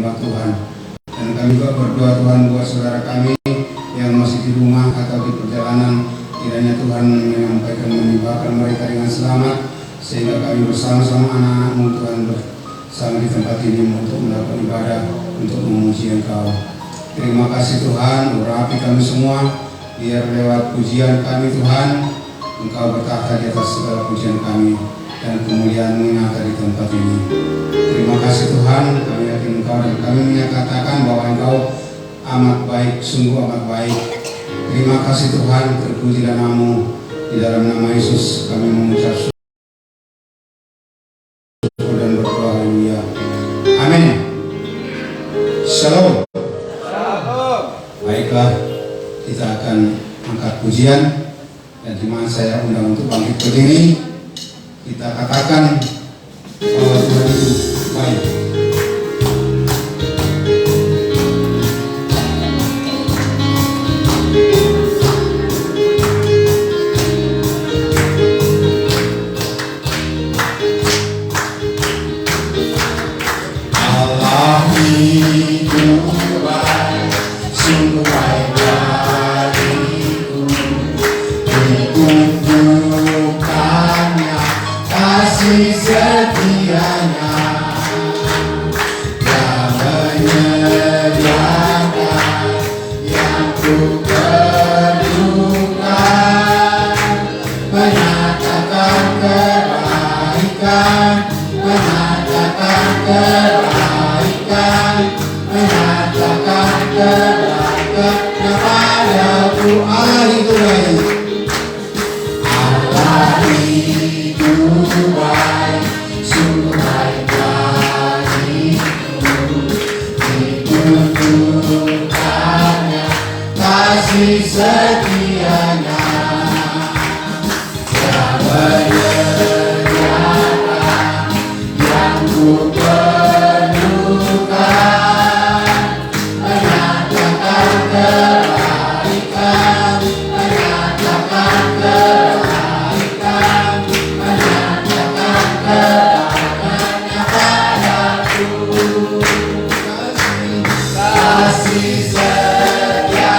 menyembah Tuhan. Dan kami juga berdoa Tuhan buat saudara kami yang masih di rumah atau di perjalanan, kiranya Tuhan menyimpahkan mereka dengan selamat, sehingga kami bersama-sama anak-anak-Mu Tuhan bersama di tempat ini untuk melakukan ibadah, untuk memuji Engkau. Terima kasih Tuhan, urapi kami semua, biar lewat pujian kami Tuhan, Engkau bertahta di atas segala pujian kami, dan kemuliaan-Mu nyata di tempat ini. Terima kasih Tuhan, kami yakin Engkau dan kami menyatakan bahwa Engkau amat baik, sungguh amat baik. Terima kasih Tuhan, terpuji dan namamu. Di dalam nama Yesus kami mengucap syukur dan berdoa, haleluya. Amin. Shalom. Baiklah, kita akan angkat pujian, dan jemaat saya undang untuk bangkit berdiri. Kita katakan bahwa Tuhan itu baik. Allah itu baik, sungguh baik bagiku. Ditunjukkannya kasih setianya, Dia menyediakan yang ku perlukan, menyatakan kebaikan, menyatakan kebaikan, menyatakan kebaikan kepadaku. Allah itu baik. Allah itu baik, sungguh baik bagiku. Ditunjukkannya kasih setianya, Dia menyediakan yang ku perlukan, menyatakan kebaikan, menyatakan kebaikan, menyatakan kebaikannya padaku. Kasih setianya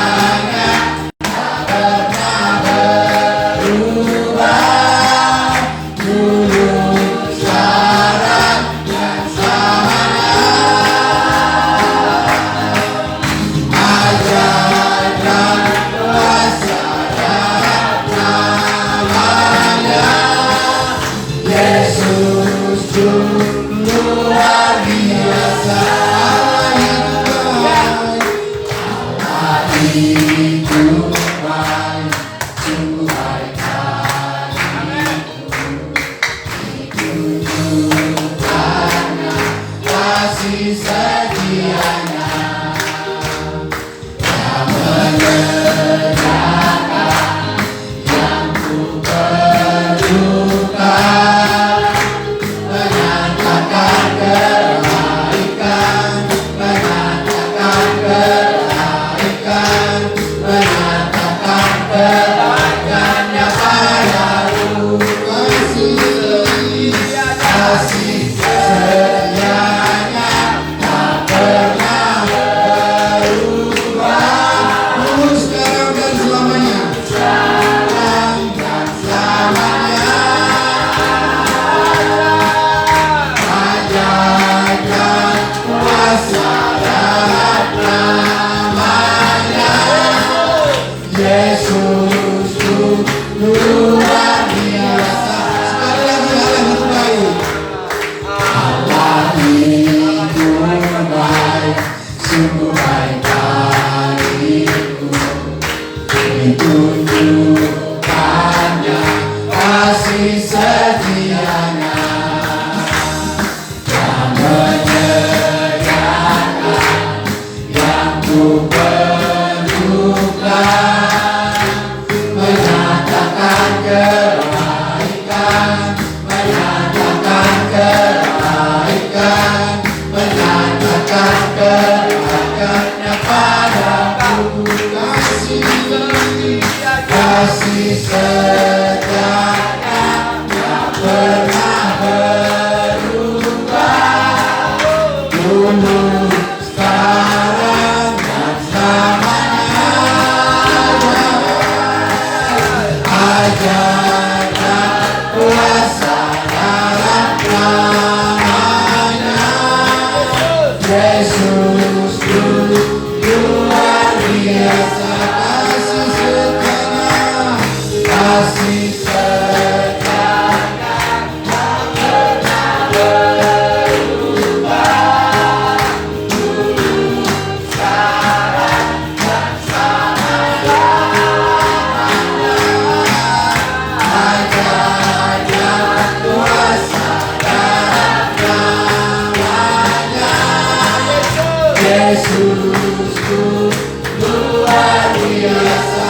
Yesusku luar biasa,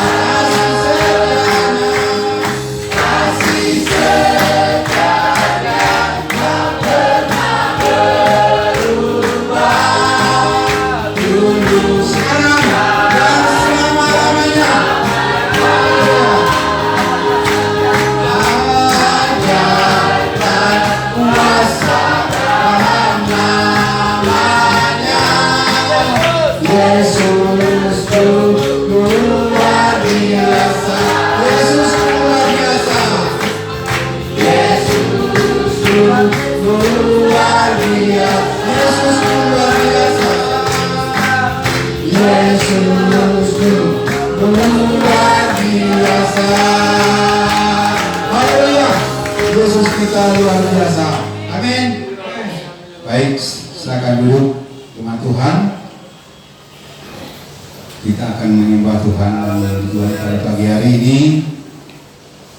kasih setianya tak pernah berubah, dulu sekarang dan selama-lamanya. Ajarkan kuasa dalam namanya, Yesusku luar biasa, Yesusku luar biasa, Yesusku luar biasa, Yesusku luar biasa, Yesusku luar biasa. Haleluya, Yesus kita luar biasa. Amin. Baik, silakan duduk dengan Tuhan. Kita akan menyembah Tuhan pada pagi hari ini.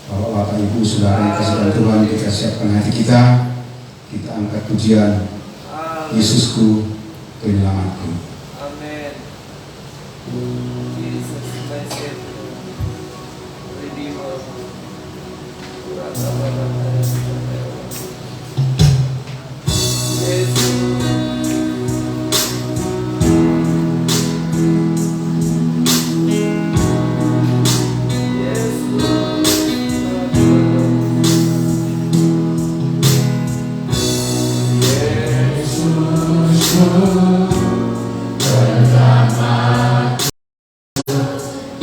Bapak-bapak, ibu, saudara yang kasih Tuhan, kita siapkan hati kita. Kita angkat pujian, Yesusku penyelamatku. Amen. Jesus, my Savior, Redeemer.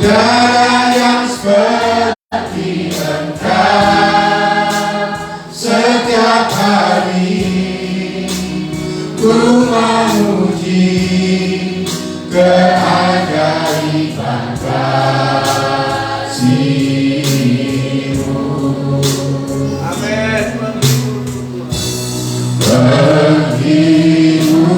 Tiada yang seperti Engkau, setiap hari ku memuji keajaiban kasih-Mu. Amen. Menghibur,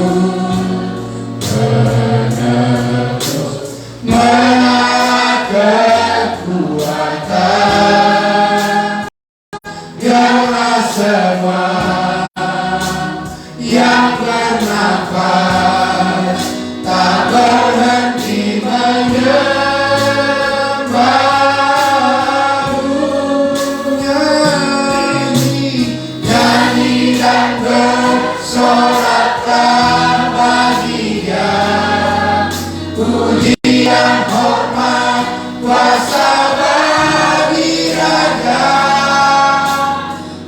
menebus, menarik kekuatan, biarlah semua yang bernafas tak berhenti menyembah-Mu. Nyanyi, nyanyi dan bersoraklah bagi Dia, pujian, hormat, kuasa bagi Raja.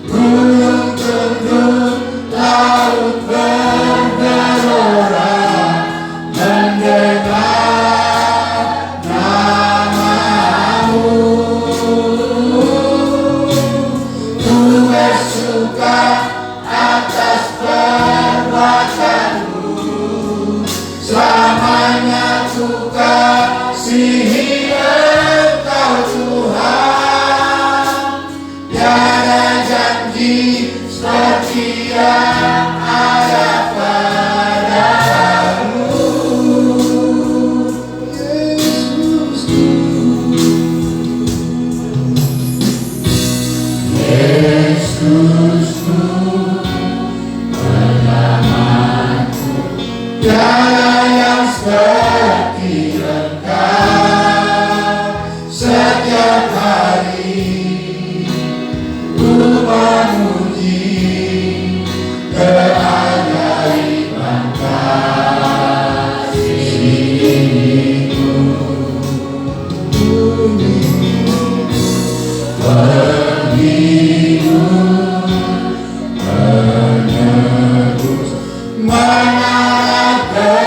Gunung tunduk, laut bergelora, mendengar nama-Mu. Ku bersuka atas perbuatan-Mu, selamanya ku kasihi Engkau Tuhan. Tiada janji seperti yang ada padamu, Yesusku. Yesusku penyelamatku, tiada yang seperti Engkau, setiap hari ku memuji keajaiban kasih-Mu. Menghibur, menebus, menarikkan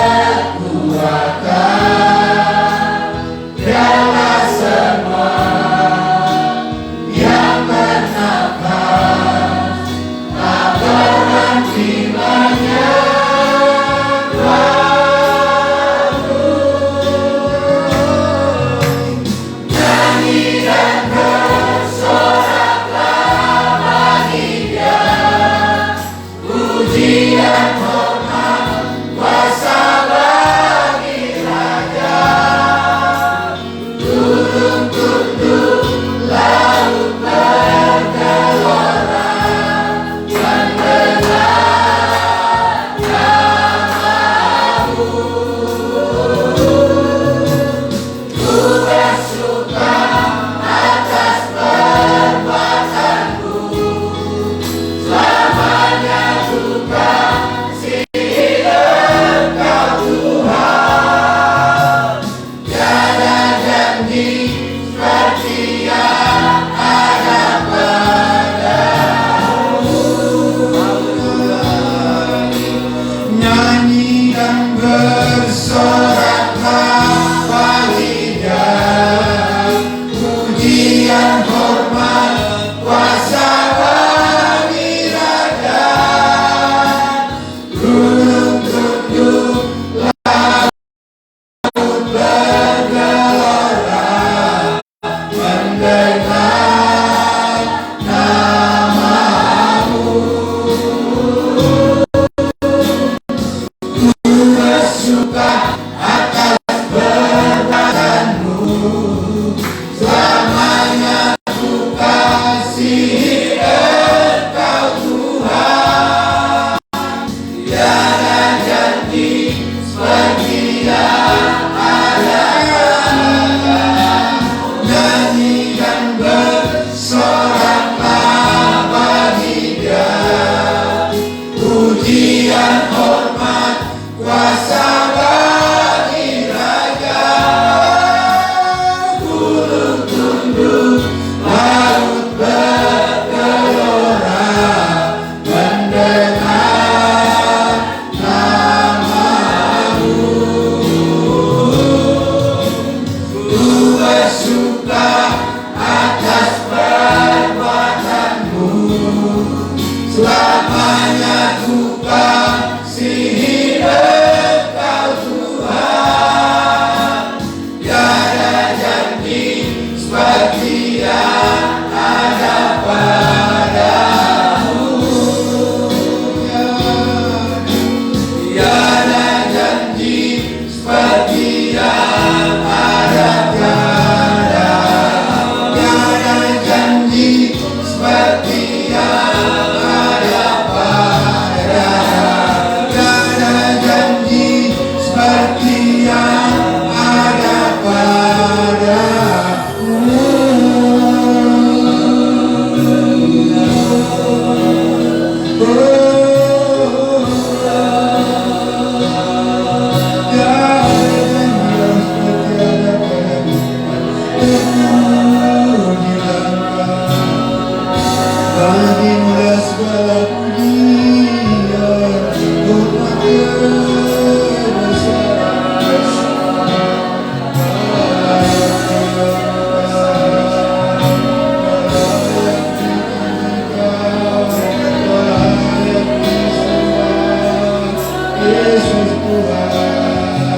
Yesus Tuhan,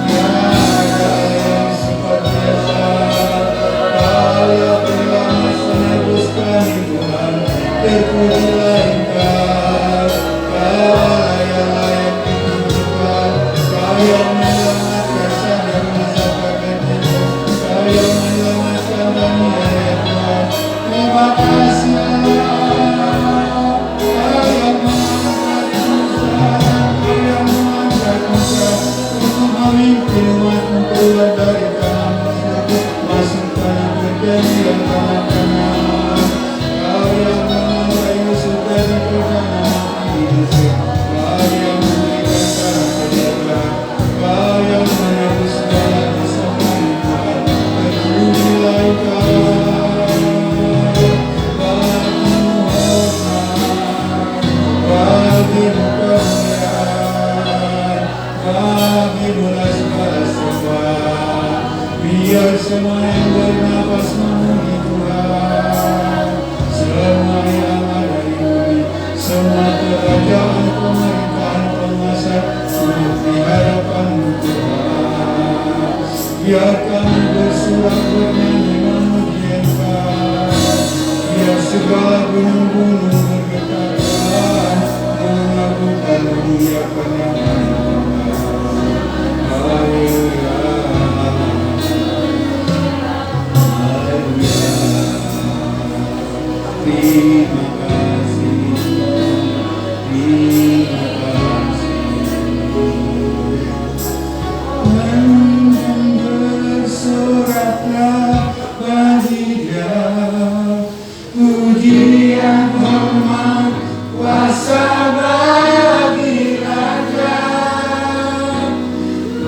tiada yang seperti Kau yang penyelamat penebus kami Tuhan, terpujilah Engkau, Kau yang layak dipujikan, Kau yang menyelamatkan sadar masyarakat itu, Kau yang menyelamatkan Bani Tuhan. Terima kasih Allah, Kau yang mengangkat Musa, Kau yang mengangkat Musa untuk memimpin umat-Mu keluar dari tanah Mesir, masuk tanah perjanjian tanah Kanaan. Kau yang membawa Yusuf dari perdana mati di Mesir, Kau yang memberikan cara kebenaran, Kau yang menebus segala dosa kami Tuhan. Terpujilah Engkau. Bagimu kemuliaan, bagimu segala sembah. Biar semua yang bernapas memuji Tuhan, semua yang ada di bumi, semua kerajaan, pemerintahan, penguasa, turut di hadapan-Mu Tuhan. Biar kami bersorak bernyanyi memuji Engkau, biar segala gunung-gunung bergetar mengagungkan memuliakan nama-Mu. Haleluya, haleluya. Terima kasih, terima kasih. Dan bersoraklah bagi Dia, pujian hormat kuasa bagi Raja.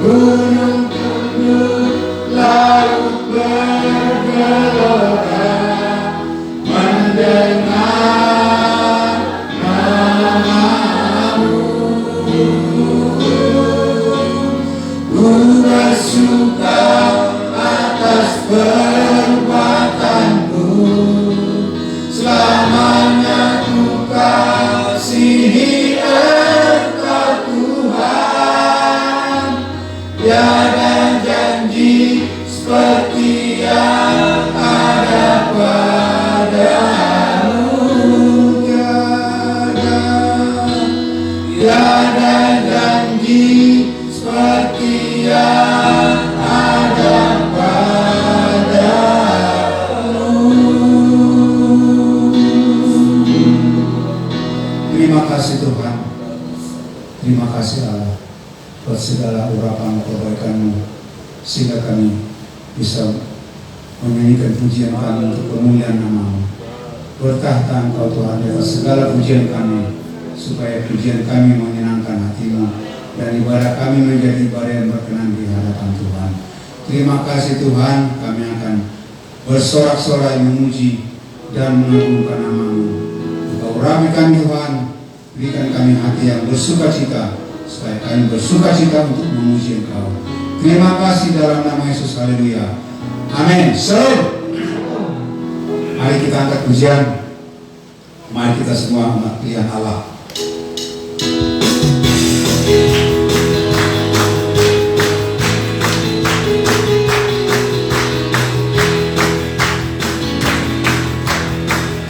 Gunung tunduk, laut bergelora mendengar nama-Mu. Ku bersuka atas perbuatan-Mu, selamanya Ku kasihi Engkau Tuhan. Tiada janji seperti yang ada padamu, tiada janji seperti yang ada padamu. Terima kasih Tuhan, terima kasih Allah buat segala urapan kebaikan-Mu, sehingga kami bisa menyanyikan pujian kami untuk kemuliaan nama-Mu. Bertahta Engkau Tuhan di atas segala pujian kami, supaya pujian kami menyenangkan hati-Mu dan ibadah kami menjadi ibadah yang berkenan di hadapan Tuhan. Terima kasih Tuhan, kami akan bersorak-sorai memuji dan mengagungkan nama-Mu. Engkau urapikan Tuhan, berikan kami hati yang bersukacita, supaya kami bersukacita untuk memuji Engkau. Terima kasih dalam nama Yesus, haleluya, amin. Shalom. Mari kita angkat pujian, mari kita semua umat pilihan Allah.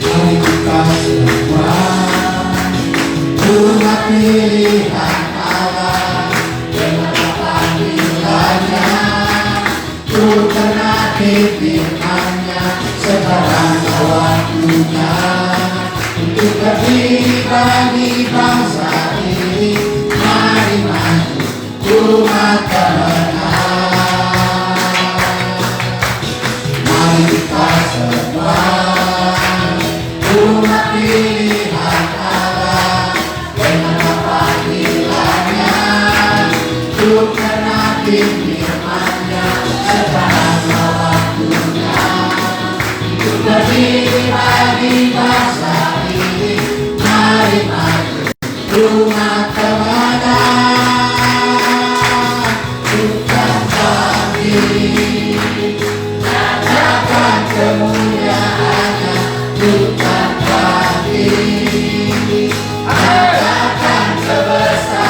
Mari kita semua umat pilihan Allah, betapa panggilannya, ku ternati firman-Nya, sekarang waktunya untuk berdiri bagi bangsa ini. Mari maju umat kemenangan, mari kita semua umat pilihan Allah, betapa panggilannya, ku ternati firman-Nya, sekarang waktunya untuk berdiri bagi bangsa ini. Mari maju umat kemenangan, bukan bagi nyatakan kemuliaan-Nya, bukan bagi nyatakan kebesaran.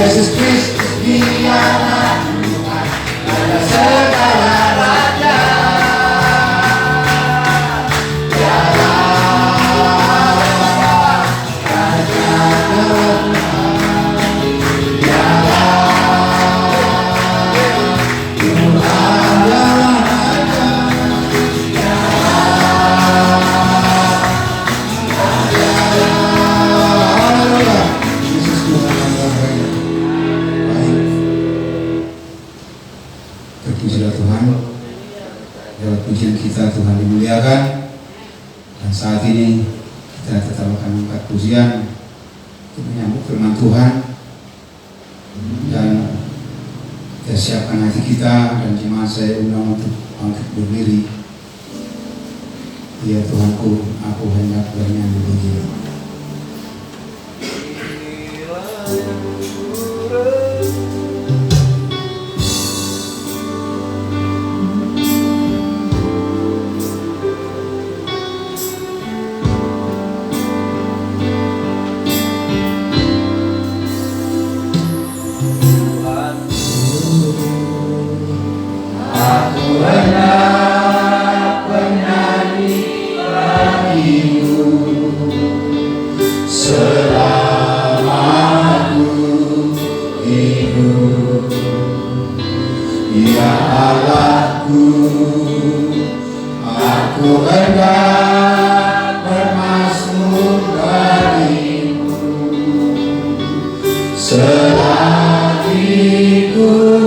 Yesus Kristus dialah Tuhan pada segala raja. Terpujilah Tuhan, lewat pujian kita Tuhan dimuliakan. Dan saat ini kita tetap akan angkat pujian untuk menyambut firman Tuhan. Dan kita siapkan hati kita, dan jemaat saya undang untuk bangkit berdiri. Ya Tuhanku, aku hendak bernyanyi begini. Selama hidup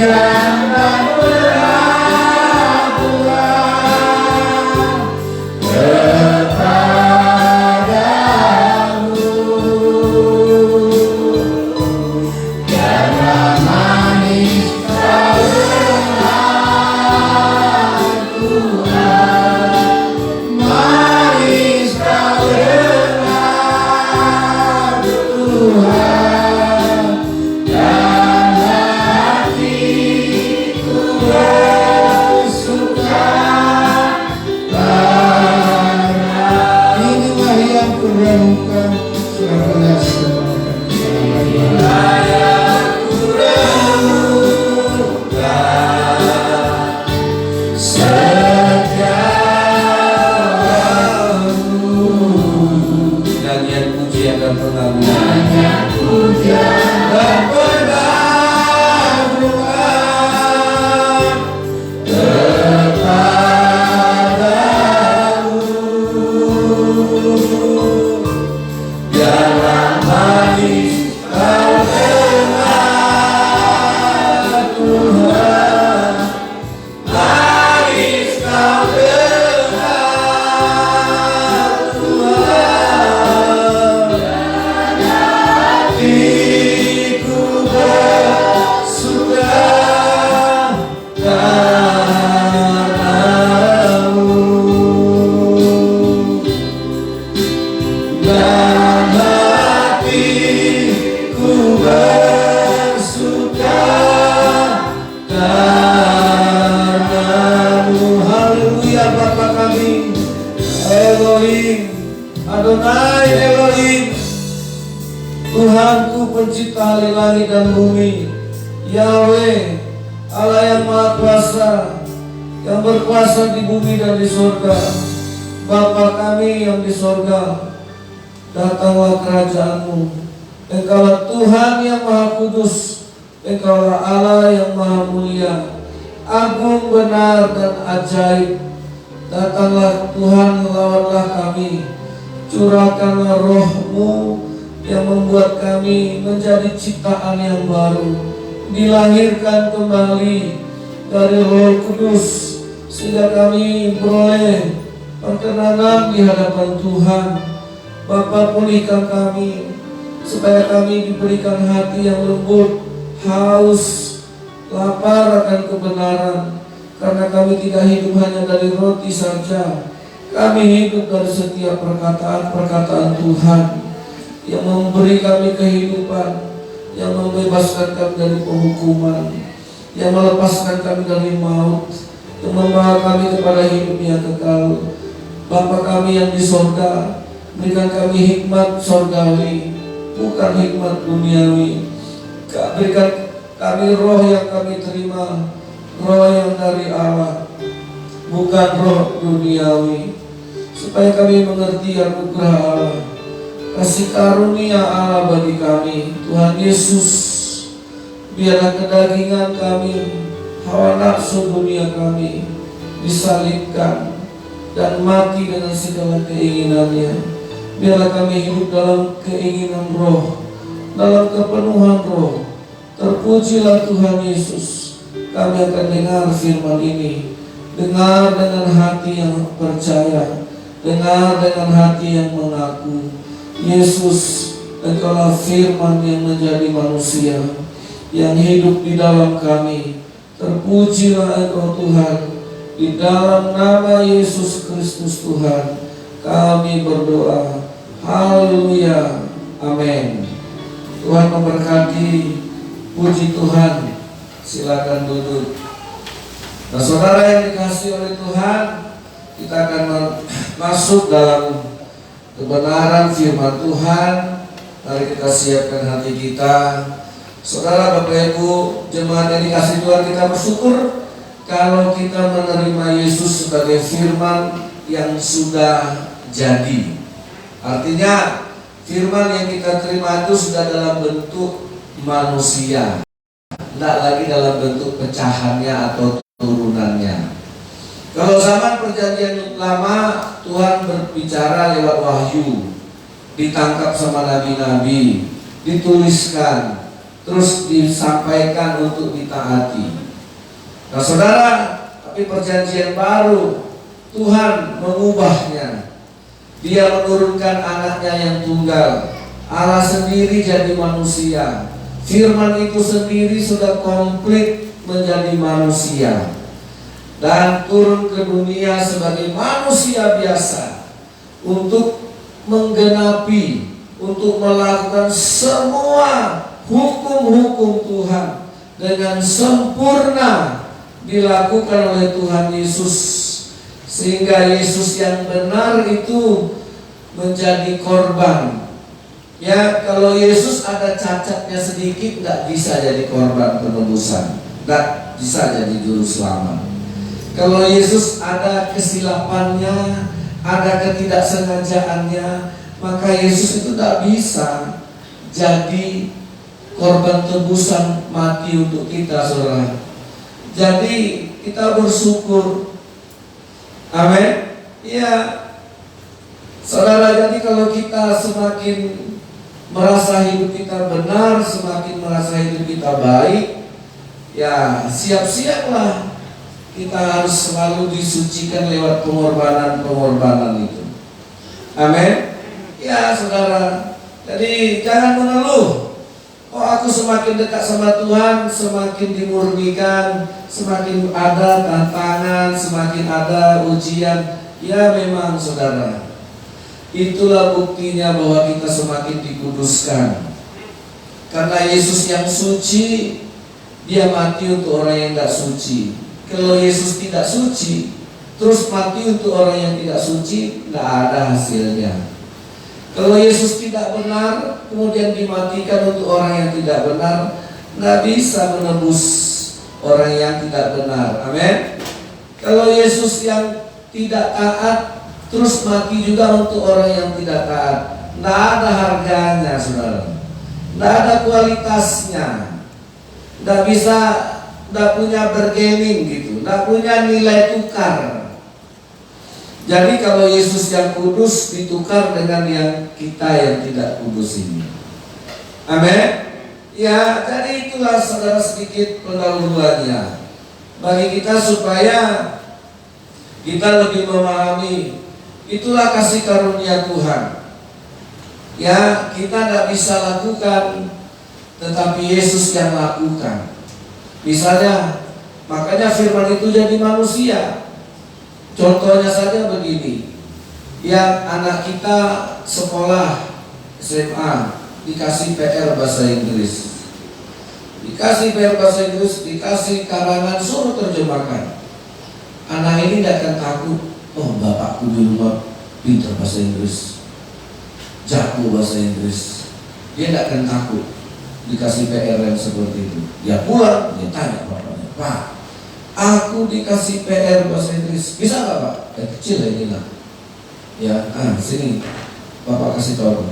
pujian dan pengakuan kepadamu. Jangan manis kau dengar Tuhan, manis kau dengar Tuhan, dan hatiku bersuka karena inilah yang kurenungkan selama Nyanyian pujian dan pengakuan Jangan manis kau dengar Tuhan, manis kau dengar Tuhan, dan hatiku bersuka karena-Mu. Dan hatiku bersuka karena-Mu. Haleluya Bapa kami, Elohim, Adonai Elohim, Tuhanku pencipta langit dan bumi, Yahweh, Allah yang Maha Kuasa, yang berkuasa di bumi dan di surga. Bapa kami yang di surga, datanglah kerajaan-Mu. Engkaulah Tuhan yang Maha Kudus, Engkaulah Allah yang Maha Mulia, agung, benar, dan ajaib. Datanglah Tuhan, lawanlah kami, curahkanlah Roh-Mu yang membuat kami menjadi ciptaan yang baru, dilahirkan kembali dari Roh Kudus, sehingga kami beroleh perkenanan di hadapan Tuhan. Bapa, pulihkan kami, supaya kami diberikan hati yang lembut, haus, lapar akan kebenaran. Karena kami tidak hidup hanya dari roti saja, kami hidup dari setiap perkataan-perkataan Tuhan yang memberi kami kehidupan, yang membebaskan kami dari penghukuman, yang melepaskan kami dari maut, yang membawa kami kepada hidup yang kekal. Bapa kami yang di surga, berikan kami hikmat surgawi, bukan hikmat duniawi. Berikan kami roh yang kami terima, roh yang dari Allah, bukan roh duniawi, supaya kami mengerti anugerah Allah, kasih karunia Allah bagi kami. Tuhan Yesus, biarlah kedagingan kami, hawa nafsu dunia kami disalibkan dan mati dengan segala keinginannya. Biarlah kami hidup dalam keinginan roh, dalam kepenuhan roh. Terpujilah Tuhan Yesus. Kami akan dengar firman ini, dengar dengan hati yang percaya, dengar dengan hati yang mengaku. Yesus, Engkaulah firman yang menjadi manusia, yang hidup di dalam kami. Terpujilah Engkau Tuhan. Di dalam nama Yesus Kristus Tuhan kami berdoa. Haleluya. Amin. Tuhan memberkati. Puji Tuhan. Silakan duduk. Nah, saudara yang dikasihi oleh Tuhan, kita akan masuk dalam kebenaran firman Tuhan. Mari kita siapkan hati kita. Saudara, Bapak Ibu, jemaat yang dikasihi Tuhan, kita bersyukur kalau kita menerima Yesus sebagai firman yang sudah jadi. Artinya firman yang kita terima itu sudah dalam bentuk manusia, tidak lagi dalam bentuk pecahannya atau turunannya. Kalau zaman perjanjian lama, Tuhan berbicara lewat wahyu, ditangkap sama nabi-nabi, dituliskan, terus disampaikan untuk ditaati. Nah saudara, tapi perjanjian baru Tuhan mengubahnya. Dia menurunkan anaknya yang tunggal. Allah sendiri jadi manusia. Firman itu sendiri sudah komplit menjadi manusia dan turun ke dunia sebagai manusia biasa untuk menggenapi, untuk melakukan semua hukum-hukum Tuhan dengan sempurna dilakukan oleh Tuhan Yesus, sehingga Yesus yang benar itu menjadi korban. Ya, kalau Yesus ada cacatnya sedikit, tidak bisa jadi korban penebusan, tidak bisa jadi juru selamat. Kalau Yesus ada kesilapannya, ada ketidaksengajaannya, maka Yesus itu tidak bisa jadi korban tebusan mati untuk kita, saudara. Jadi kita bersyukur. Amin. Ya, saudara. Jadi kalau kita semakin merasa hidup kita benar, semakin merasa hidup kita baik, ya siap-siaplah kita harus selalu disucikan lewat pengorbanan itu. Amin. Ya saudara. Jadi jangan mengeluh. Oh aku semakin dekat sama Tuhan, semakin dimurnikan, semakin ada tantangan, semakin ada ujian. Ya memang saudara, itulah buktinya bahwa kita semakin dikuduskan. Karena Yesus yang suci, dia mati untuk orang yang tidak suci. Kalau Yesus tidak suci, terus mati untuk orang yang tidak suci, tidak ada hasilnya. Kalau Yesus tidak benar, kemudian dimatikan untuk orang yang tidak benar, tidak bisa menebus orang yang tidak benar. Amin. Kalau Yesus yang tidak taat, terus mati juga untuk orang yang tidak taat, tidak ada harganya, saudara. Tidak ada kualitasnya, tidak bisa, tidak punya bargaining gitu, tidak punya nilai tukar. Jadi kalau Yesus yang kudus ditukar dengan yang kita yang tidak kudus ini. Amin. Ya, jadi itulah saudara sedikit pendahuluannya bagi kita supaya kita lebih memahami. Itulah kasih karunia Tuhan. Ya, kita tidak bisa lakukan, tetapi Yesus yang lakukan. Misalnya, makanya firman itu jadi manusia. Contohnya saja begini, yang anak kita sekolah SMA dikasih PR bahasa Inggris, dikasih PR bahasa Inggris, dikasih karangan, suruh terjemahkan. Anak ini tidak akan takut, oh bapakku di rumah pintar bahasa Inggris, jago bahasa Inggris. Dia tidak akan takut dikasih PR yang seperti itu. Dia pulang, dia tanya bapaknya, Pak, aku dikasih PR bahasa Inggris, bisa nggak Pak? Kecil ini lah. Ya, sini Bapak kasih tahu.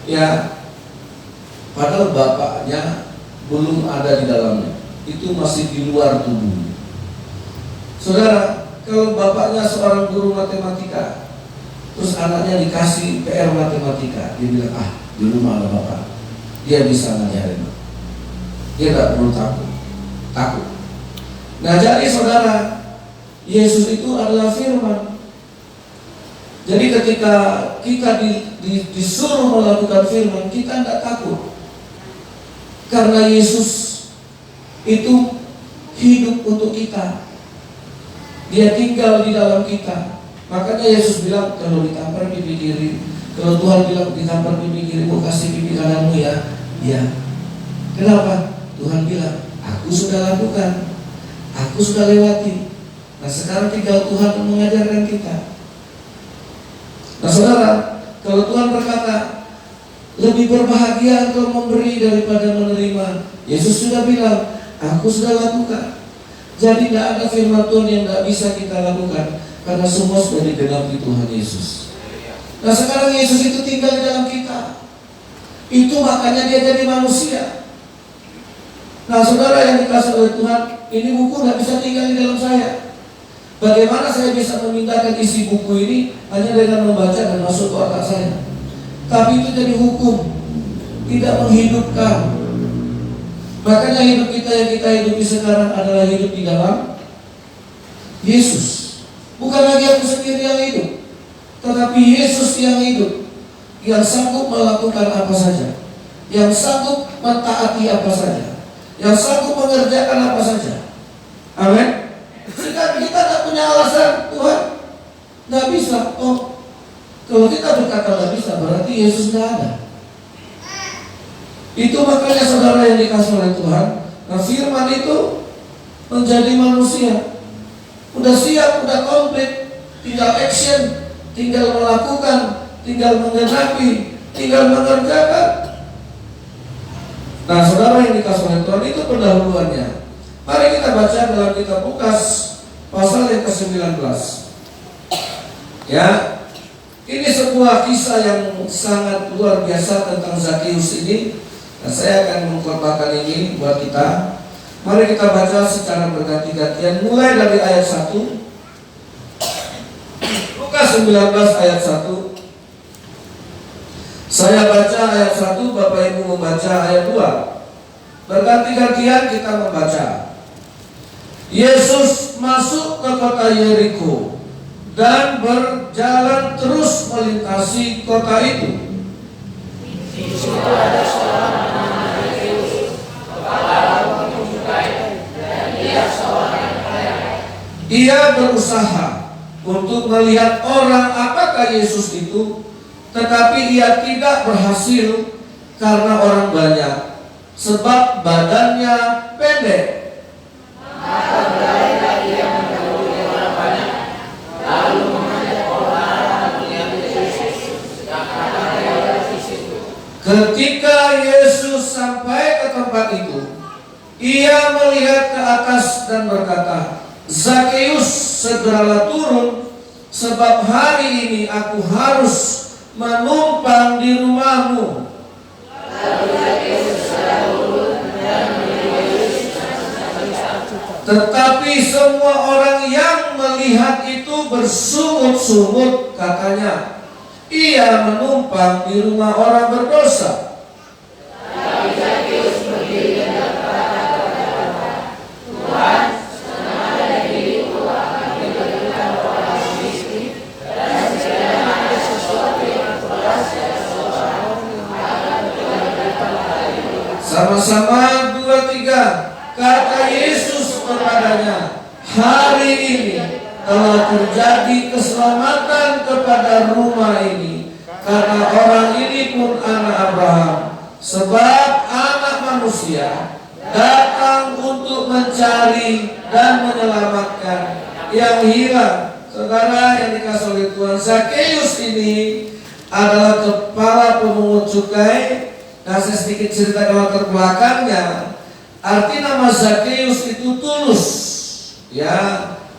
Ya, padahal bapaknya belum ada di dalamnya, itu masih di luar tubuh. Saudara, kalau bapaknya seorang guru matematika, terus anaknya dikasih PR matematika, dia bilang, di rumah ada bapak, dia bisa ngajarin. Dia nggak perlu takut. Nah jadi saudara, Yesus itu adalah firman. Jadi ketika kita disuruh melakukan firman, kita tidak takut. Karena Yesus itu hidup untuk kita. Dia tinggal di dalam kita. Makanya Yesus bilang, kalau ditampar pipi kiri, kalau Tuhan bilang ditampar pipi kirimu, kasih pipi kananmu ya. Ya. Kenapa? Tuhan bilang, aku sudah lakukan. Aku sudah lewati. Nah sekarang tinggal Tuhan mengajarkan kita. Nah saudara, kalau Tuhan berkata, lebih berbahagia engkau memberi daripada menerima, Yesus sudah bilang, aku sudah lakukan. Jadi tidak ada firman Tuhan yang tidak bisa kita lakukan, karena semua sudah digenapi Tuhan Yesus. Nah sekarang Yesus itu tinggal di dalam kita. Itu makanya dia jadi manusia. Nah saudara yang dikasih oleh Tuhan, ini buku tidak bisa tinggal di dalam saya. Bagaimana saya bisa memindahkan isi buku ini hanya dengan membaca dan masuk ke otak saya? Tapi itu jadi hukum, tidak menghidupkan. Makanya hidup kita yang kita hidupi sekarang adalah hidup di dalam Yesus. Bukan lagi aku sendiri yang hidup, tetapi Yesus yang hidup, yang sanggup melakukan apa saja, yang sanggup mentaati apa saja, yang sanggup mengerjakan apa saja. Amin. Sehingga kita tak punya alasan, Tuhan nggak bisa. Oh, kalau kita berkata nggak bisa, berarti Yesus nggak ada. Itu makanya saudara yang dikasih oleh Tuhan, nah firman itu menjadi manusia. Udah siap, udah komplit, tinggal action, tinggal melakukan, tinggal menggenapi, tinggal mengerjakan. Nah, saudara yang dikasih oleh Tuhan, itu pendahuluannya. Mari kita baca dalam kitab Lukas pasal yang ke-19. Ya, ini sebuah kisah yang sangat luar biasa tentang Zakheus ini. Nah, saya akan mengkhotbahkan ini buat kita. Mari kita baca secara berganti-gantian mulai dari ayat 1. Lukas 19 ayat 1. Saya baca ayat 1, Bapak Ibu membaca ayat 2. Berganti-gantian kita membaca. Yesus masuk ke kota Yeriko dan berjalan terus melintasi kota itu. Di situ ada seorang bernama Zakheus, kepala pemujai, dan dia seorang kaya. Ia berusaha untuk melihat orang apakah Yesus itu, tetapi ia tidak berhasil karena orang banyak, sebab badannya pendek. Maka berlarilah ia mendahului orang banyak, lalu mengajak orang yang Yesus yang ada di situ. Ketika Yesus sampai ke tempat itu, ia melihat ke atas dan berkata, Zakheus, segeralah turun, sebab hari ini aku harus menumpang di rumahmu. Lalu Zakheus turun dan tetapi semua orang yang melihat itu bersungut-sungut, katanya, ia menumpang di rumah orang berdosa. Tapi Zakheus berdiri dan berkata kepada Tuhan, senang ada diriku akan diberikan orang miskin, dan sekiranya ada sesuatu yang berhasil seseorang akan diberikan lagi. Sama-sama 2, 3. Kata Yesus kepadanya, hari ini telah terjadi keselamatan kepada rumah ini, karena orang ini pun anak Abraham, sebab anak manusia datang untuk mencari dan menyelamatkan yang hilang. Saudara yang dikasih oleh Tuhan, Zakheus ini adalah kepala pemungut cukai. Nah, saya sedikit cerita kalau terbelakangnya. Arti nama Zakheus itu tulus. Ya,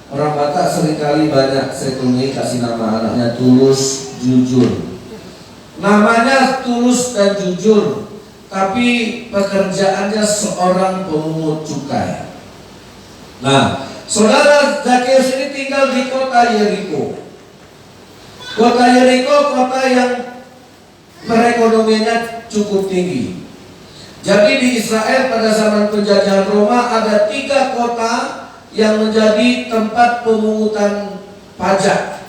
orang Batak seringkali banyak saya temui kasih nama anaknya tulus, jujur. Namanya tulus dan jujur, tapi pekerjaannya seorang pemungut cukai. Nah, saudara, Zakheus ini tinggal di kota Yeriko. Kota Yeriko kota yang perekonomiannya cukup tinggi. Jadi di Israel pada zaman penjajahan Roma ada 3 kota yang menjadi tempat pemungutan pajak.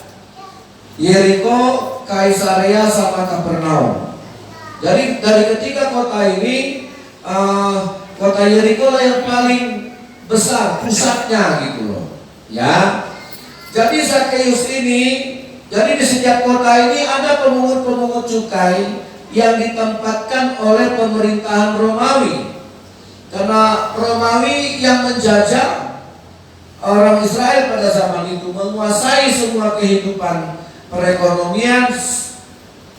Yeriko, Kaisarea, sama Kapernaum. Jadi dari ketiga kota ini, kota Yeriko lah yang paling besar pusatnya gitu loh. Ya. Jadi Zakheus ini, jadi di setiap kota ini ada pemungut-pemungut cukai yang ditempatkan oleh pemerintahan Romawi. Karena Romawi yang menjajah orang Israel pada zaman itu, menguasai semua kehidupan perekonomian,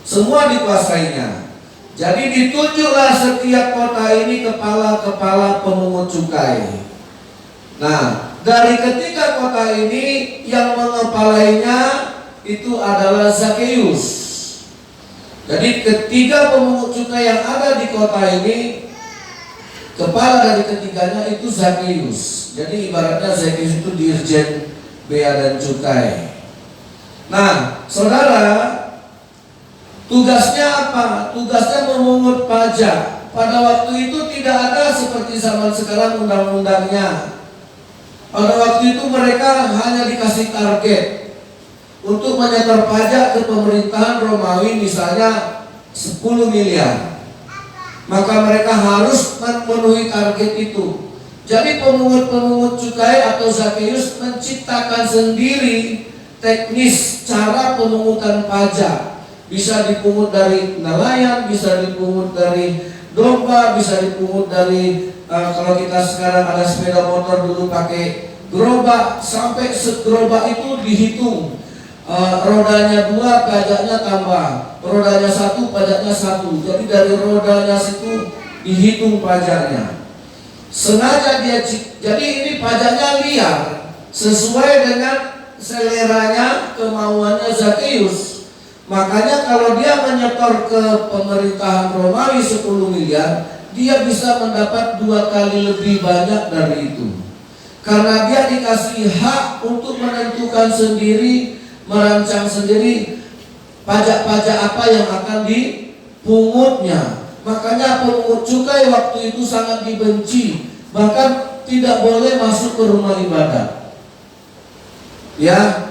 semua dikuasainya. Jadi ditunjuklah setiap kota ini kepala-kepala pemungut cukai. Nah, dari ketiga kota ini yang mengepalainya itu adalah Zakheus. Jadi ketiga pemungut cukai yang ada di kota ini, kepala dari ketiganya itu Zakheus. Jadi ibaratnya Zakheus itu dirjen bea dan cukai. Nah, saudara, tugasnya apa? Tugasnya memungut pajak. Pada waktu itu tidak ada seperti zaman sekarang undang-undangnya. Pada waktu itu mereka hanya dikasih target untuk menyetor pajak ke pemerintahan Romawi misalnya 10 miliar. Maka mereka harus memenuhi target itu. Jadi pemungut-pemungut cukai atau Zakheus menciptakan sendiri teknis cara pemungutan pajak. Bisa dipungut dari nelayan, bisa dipungut dari domba, bisa dipungut dari kalau kita sekarang ada sepeda motor dulu pakai gerobak, sampai segerobak itu dihitung. Rodanya 2 pajaknya tambah, rodanya 1 pajaknya 1. Jadi dari rodanya situ dihitung pajaknya. Sengaja dia, jadi ini pajaknya liar sesuai dengan seleranya, kemauannya Zakheus. Makanya kalau dia menyetor ke pemerintahan Romawi 10 miliar, dia bisa mendapat 2 kali lebih banyak dari itu. Karena dia dikasih hak untuk menentukan sendiri, merancang sendiri pajak-pajak apa yang akan dipungutnya. Makanya pemungut cukai waktu itu sangat dibenci, bahkan tidak boleh masuk ke rumah ibadah. Ya,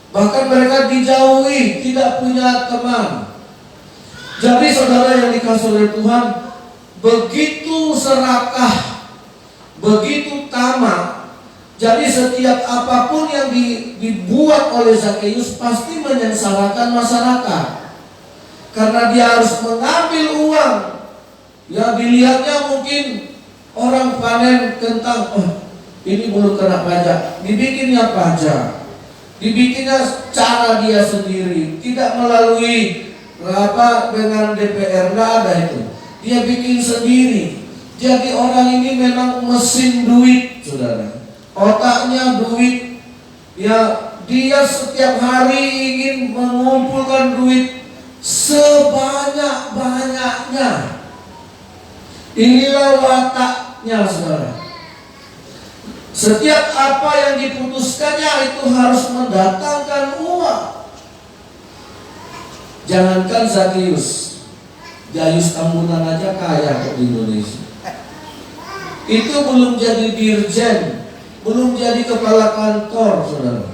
bahkan mereka dijauhi, tidak punya teman. Jadi saudara yang dikasih oleh Tuhan, begitu serakah, begitu tamak. Jadi setiap apapun yang dibuat oleh Zakheus pasti menyengsarakan masyarakat. Karena dia harus mengambil uang. Ya, dilihatnya mungkin orang panen kentang, oh ini belum kena pajak, dibikinnya pajak. Dibikinnya cara dia sendiri, tidak melalui dengan DPR, nggak ada itu. Dia bikin sendiri. Jadi orang ini memang mesin duit, saudara. Otaknya duit. Ya, dia setiap hari ingin mengumpulkan duit sebanyak-banyaknya. Inilah wataknya, saudara. Setiap apa yang diputuskannya itu harus mendatangkan uang. Jangankan Zakheus, Gayus Tambunan aja kaya kok di Indonesia. Itu belum jadi dirjen, belum jadi kepala kantor, saudara.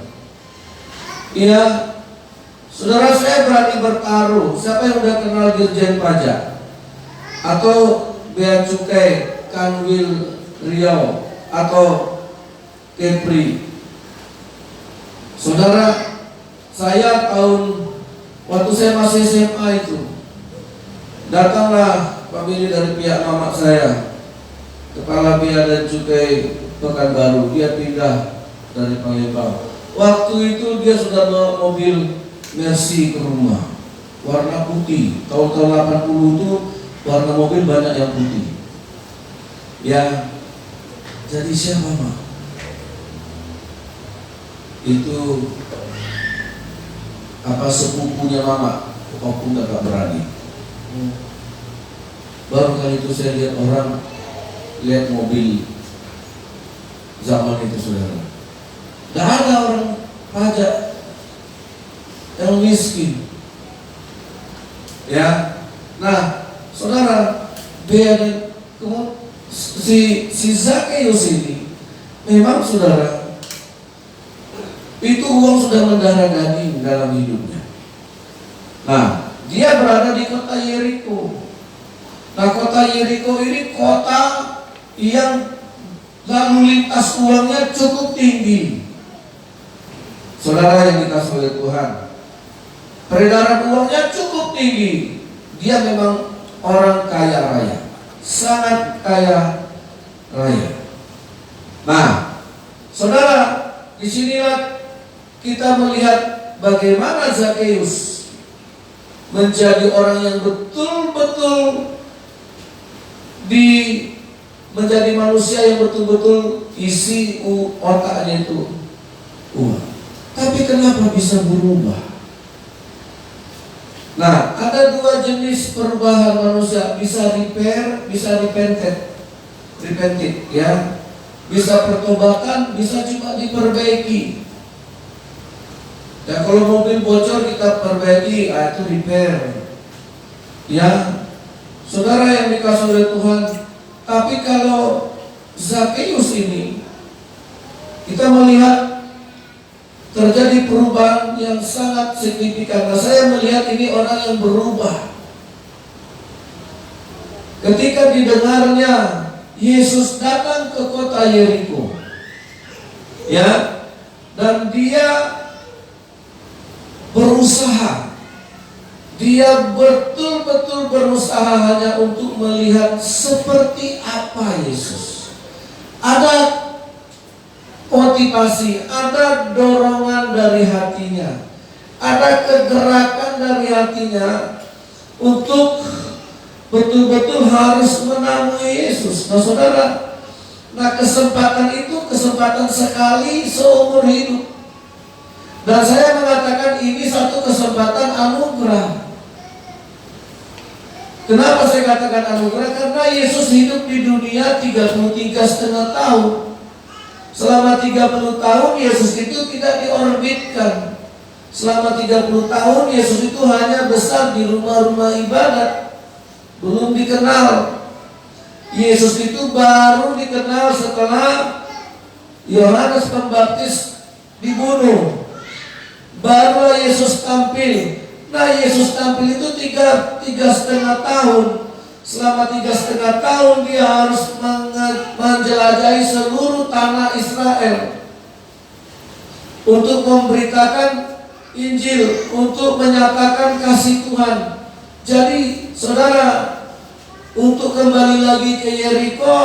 Iya, saudara, saya berani bertaruh. Siapa yang udah kenal dirjen pajak atau bea cukai Kanwil Riau atau Kepri? Saudara, saya waktu saya masih SMA itu, datanglah pemilih dari pihak mama saya, kepala bea dan cukai Pekanbaru. Dia pindah dari Palembang. Waktu itu dia sudah bawa mobil Mercy ke rumah, warna putih. Tahun-tahun 80 itu warna mobil banyak yang putih. Ya, jadi siapa mah? Itu apa sepupunya mama, walaupun gak berani. Baru kali itu saya lihat orang lihat mobil zaman itu, saudara. Gak ada orang pajak yang miskin. Ya, nah, saudara, si Zakheus ini memang, saudara, itu uang sudah mendarah daging dalam hidupnya. Nah, dia berada di kota Yeriko. Nah, kota Yeriko ini kota yang lalu lintas uangnya cukup tinggi. Saudara yang dikasih oleh Tuhan, peredaran uangnya cukup tinggi. Dia memang orang kaya raya, sangat kaya raya. Nah, saudara, disinilah kita melihat bagaimana Zakheus menjadi orang yang betul-betul menjadi manusia yang betul-betul isi otaknya itu uang. Tapi kenapa bisa berubah? Nah, ada 2 jenis perubahan manusia, bisa repair, bisa repented, ya. Bisa pertobatan, bisa cuma diperbaiki. Ya, kalau mobil bocor kita perbaiki, itu repair. Ya, saudara yang dikasih oleh Tuhan, Tapi kalau Zakheus ini, kita melihat terjadi perubahan yang sangat signifikan. Nah, saya melihat ini orang yang berubah. Ketika didengarnya Yesus datang ke kota Yeriko, ya, dan dia berusaha, dia betul-betul berusaha hanya untuk melihat seperti apa Yesus. Ada motivasi, ada dorongan dari hatinya, ada kegerakan dari hatinya untuk betul-betul harus menemui Yesus. Nah saudara, kesempatan itu kesempatan sekali seumur hidup. Dan saya mengatakan ini satu kesempatan anugerah. Kenapa saya katakan anugerah? Karena Yesus hidup di dunia 33,5 tahun. Selama 30 tahun Yesus itu tidak diorbitkan. Selama 30 tahun Yesus itu hanya besar di rumah-rumah ibadat, belum dikenal. Yesus itu baru dikenal setelah Yohanes Pembaptis dibunuh. Barulah Yesus tampil. Nah, Yesus tampil itu 3,5 tahun. Selama 3,5 tahun dia harus menjelajahi seluruh tanah Israel untuk memberitakan Injil, untuk menyatakan kasih Tuhan. Jadi saudara, untuk kembali lagi ke Yeriko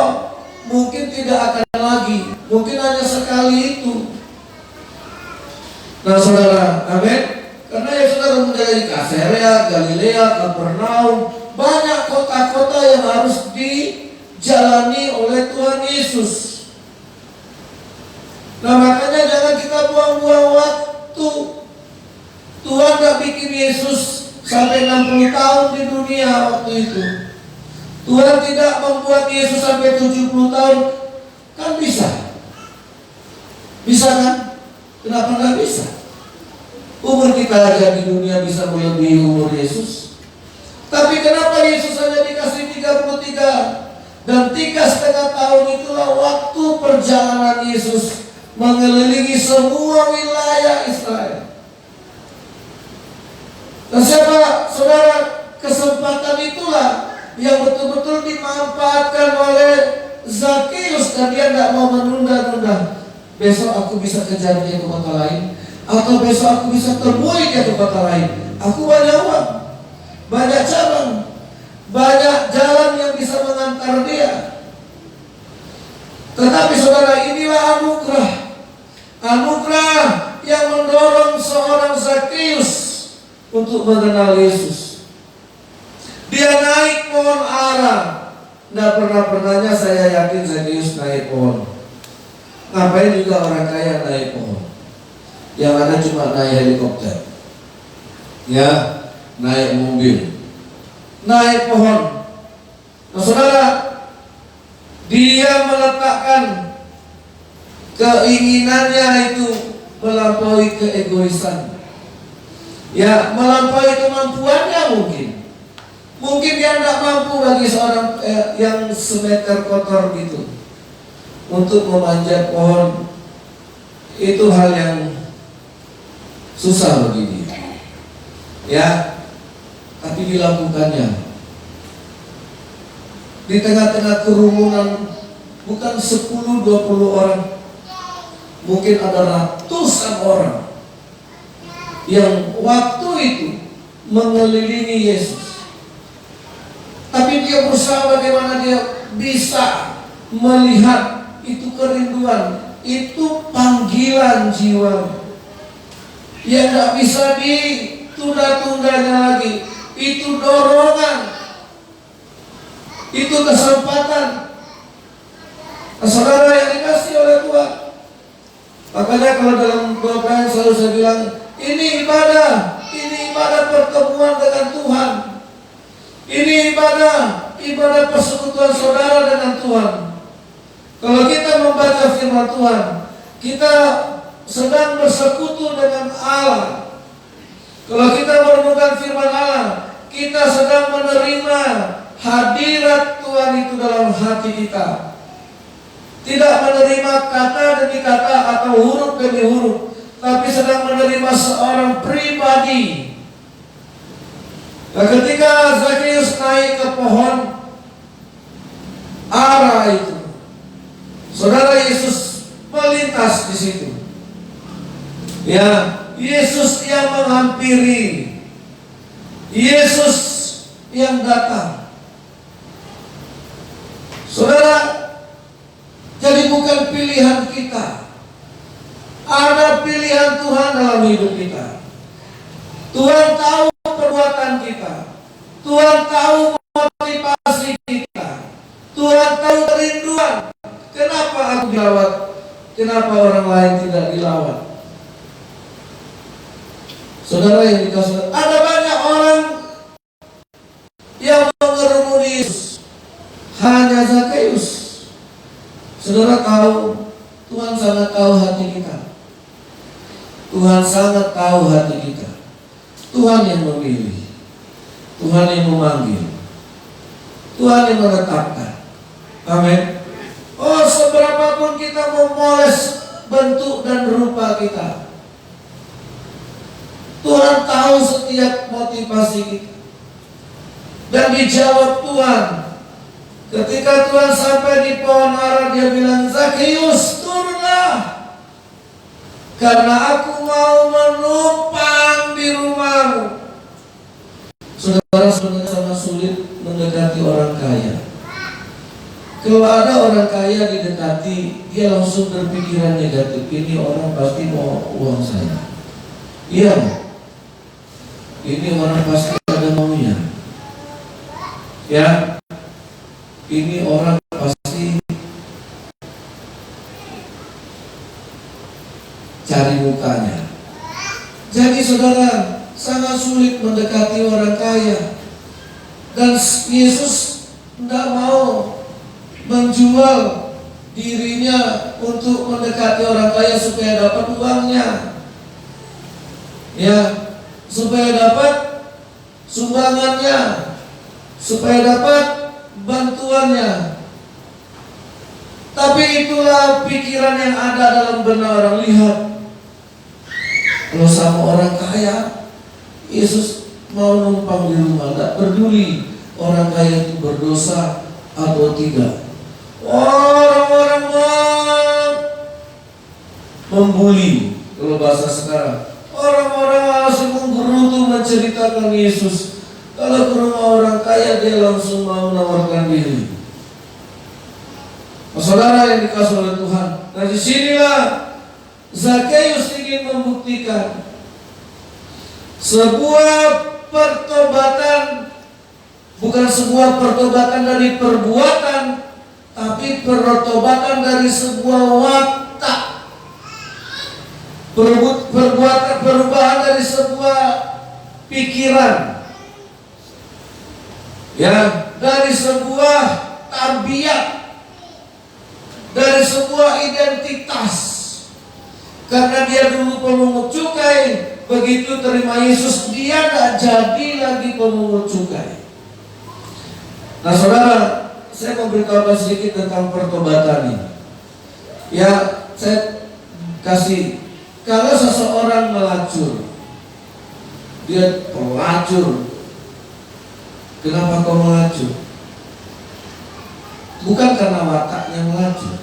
mungkin tidak akan lagi, mungkin hanya sekali itu. Nah saudara, amin. Karena ya saudara menjadi Kasarea, Galilea, Kapernaum, banyak kota-kota yang harus dijalani oleh Tuhan Yesus. Nah makanya jangan kita buang-buang waktu. Tuhan gak bikin Yesus sampai 60 tahun di dunia waktu itu. Tuhan tidak membuat Yesus sampai 70 tahun. Kan bisa? Bisa kan? Kenapa gak bisa? Umur kita aja di dunia bisa melebihi umur Yesus. Tapi kenapa Yesus hanya dikasih 33? Dan 3,5 tahun itulah waktu perjalanan Yesus mengelilingi semua wilayah Israel. Dan siapa saudara, kesempatan itulah yang betul-betul dimanfaatkan oleh Zakheus. Dan dia tidak mau menunda-nunda. Besok aku bisa kejar dia ke kota lain, atau besok aku bisa temui dia ke kota lain. Aku banyak uang, banyak cabang, banyak jalan yang bisa mengantar dia. Tetapi saudara, inilah anugerah. Anugerah yang mendorong seorang Zakheus untuk mengenal Yesus. Dia naik pohon ara. Tidak pernah-pernahnya saya yakin Zakheus naik pohon. Ngapain juga orang kaya naik pohon? Yang ada cuma naik helikopter, ya, naik mobil, naik pohon. Nah saudara, dia meletakkan keinginannya itu melampaui keegoisan, ya, melampaui kemampuannya mungkin. Mungkin dia tidak mampu bagi seorang yang semeter kotor gitu untuk memanjat pohon. Itu hal yang susah bagi dia, ya, tapi dilakukannya di tengah-tengah kerumunan, bukan 10-20 orang, mungkin ada ratusan orang yang waktu itu mengelilingi Yesus. Tapi dia berusaha bagaimana dia bisa melihat itu kerinduan, itu panggilan jiwa. Ya tidak bisa ditunda-tundanya lagi. Itu dorongan, itu kesempatan. Nah, saudara yang dikasih oleh Tuhan. Makanya kalau dalam doa selalu saya bilang, ini ibadah pertemuan dengan Tuhan. Ini ibadah persekutuan saudara dengan Tuhan. Kalau kita membaca firman Tuhan, kita sedang bersekutu dengan Allah. Kalau kita merenungkan firman Allah, kita sedang menerima hadirat Tuhan itu dalam hati kita. Tidak menerima kata demi kata atau huruf demi huruf, tapi sedang menerima seorang pribadi. Nah, ketika Zakheus naik ke pohon ara itu, saudara, Yesus melintas di situ. Ya, Yesus yang menghampiri, Yesus yang datang. Saudara, jadi bukan pilihan kita. Ada pilihan Tuhan dalam hidup kita. Tuhan tahu perbuatan kita. Tuhan tahu motivasi kita. Tuhan tahu kerinduan. Kenapa aku dilawat? Kenapa orang lain tidak dilawat? Saudara yang dikasih, ada banyak orang yang mengerumuni Yesus. Hanya Zakheus. Saudara tahu, Tuhan sangat tahu hati kita. Tuhan sangat tahu hati kita. Tuhan yang memilih, Tuhan yang memanggil, Tuhan yang menetapkan. Amin. Oh, seberapapun kita memoles bentuk dan rupa kita, Tuhan tahu setiap motivasi kita. Dan dijawab Tuhan. Ketika Tuhan sampai di pohon ara, dia bilang, Zakheus, turunlah, karena aku mau menumpang di rumahmu. Saudara, sebenarnya sangat sulit mendekati orang kaya. Kalau ada orang kaya didekati, dia langsung berpikiran negatif. Ini orang pasti mau uang saya. Iya, ini orang pasti ada maunya. Ya, ini orang pasti cari mukanya. Jadi saudara, sangat sulit mendekati orang kaya. Dan Yesus tidak mau menjual dirinya untuk mendekati orang kaya supaya dapat uangnya, ya, supaya dapat sumbangannya, supaya dapat bantuannya. Tapi itulah pikiran yang ada dalam benak orang. Lihat, kalau sama orang kaya, Yesus mau numpang di rumah, tidak peduli orang kaya itu berdosa atau tidak. Orang-orang membuli, kalau bahasa sekarang, orang-orang asing menggerutu menceritakan Yesus. Kalau ke rumah orang kaya, dia langsung mau menawarkan diri. Saudara yang dikasih oleh Tuhan, nah disinilah Zakheus ingin membuktikan sebuah pertobatan, bukan sebuah pertobatan dari perbuatan, tapi pertobatan dari sebuah watak, perbuatan, perubahan dari sebuah pikiran, ya, dari sebuah tabiat, dari sebuah identitas. Karena dia dulu pemungut cukai, begitu terima Yesus, dia tidak jadi lagi pemungut cukai. Nah saudara, saya mau beritahu sedikit tentang pertobatan ini. Ya, saya kasih, kalau seseorang melacur, dia pelacur. Kenapa kau melacur? Bukan karena wataknya melacur,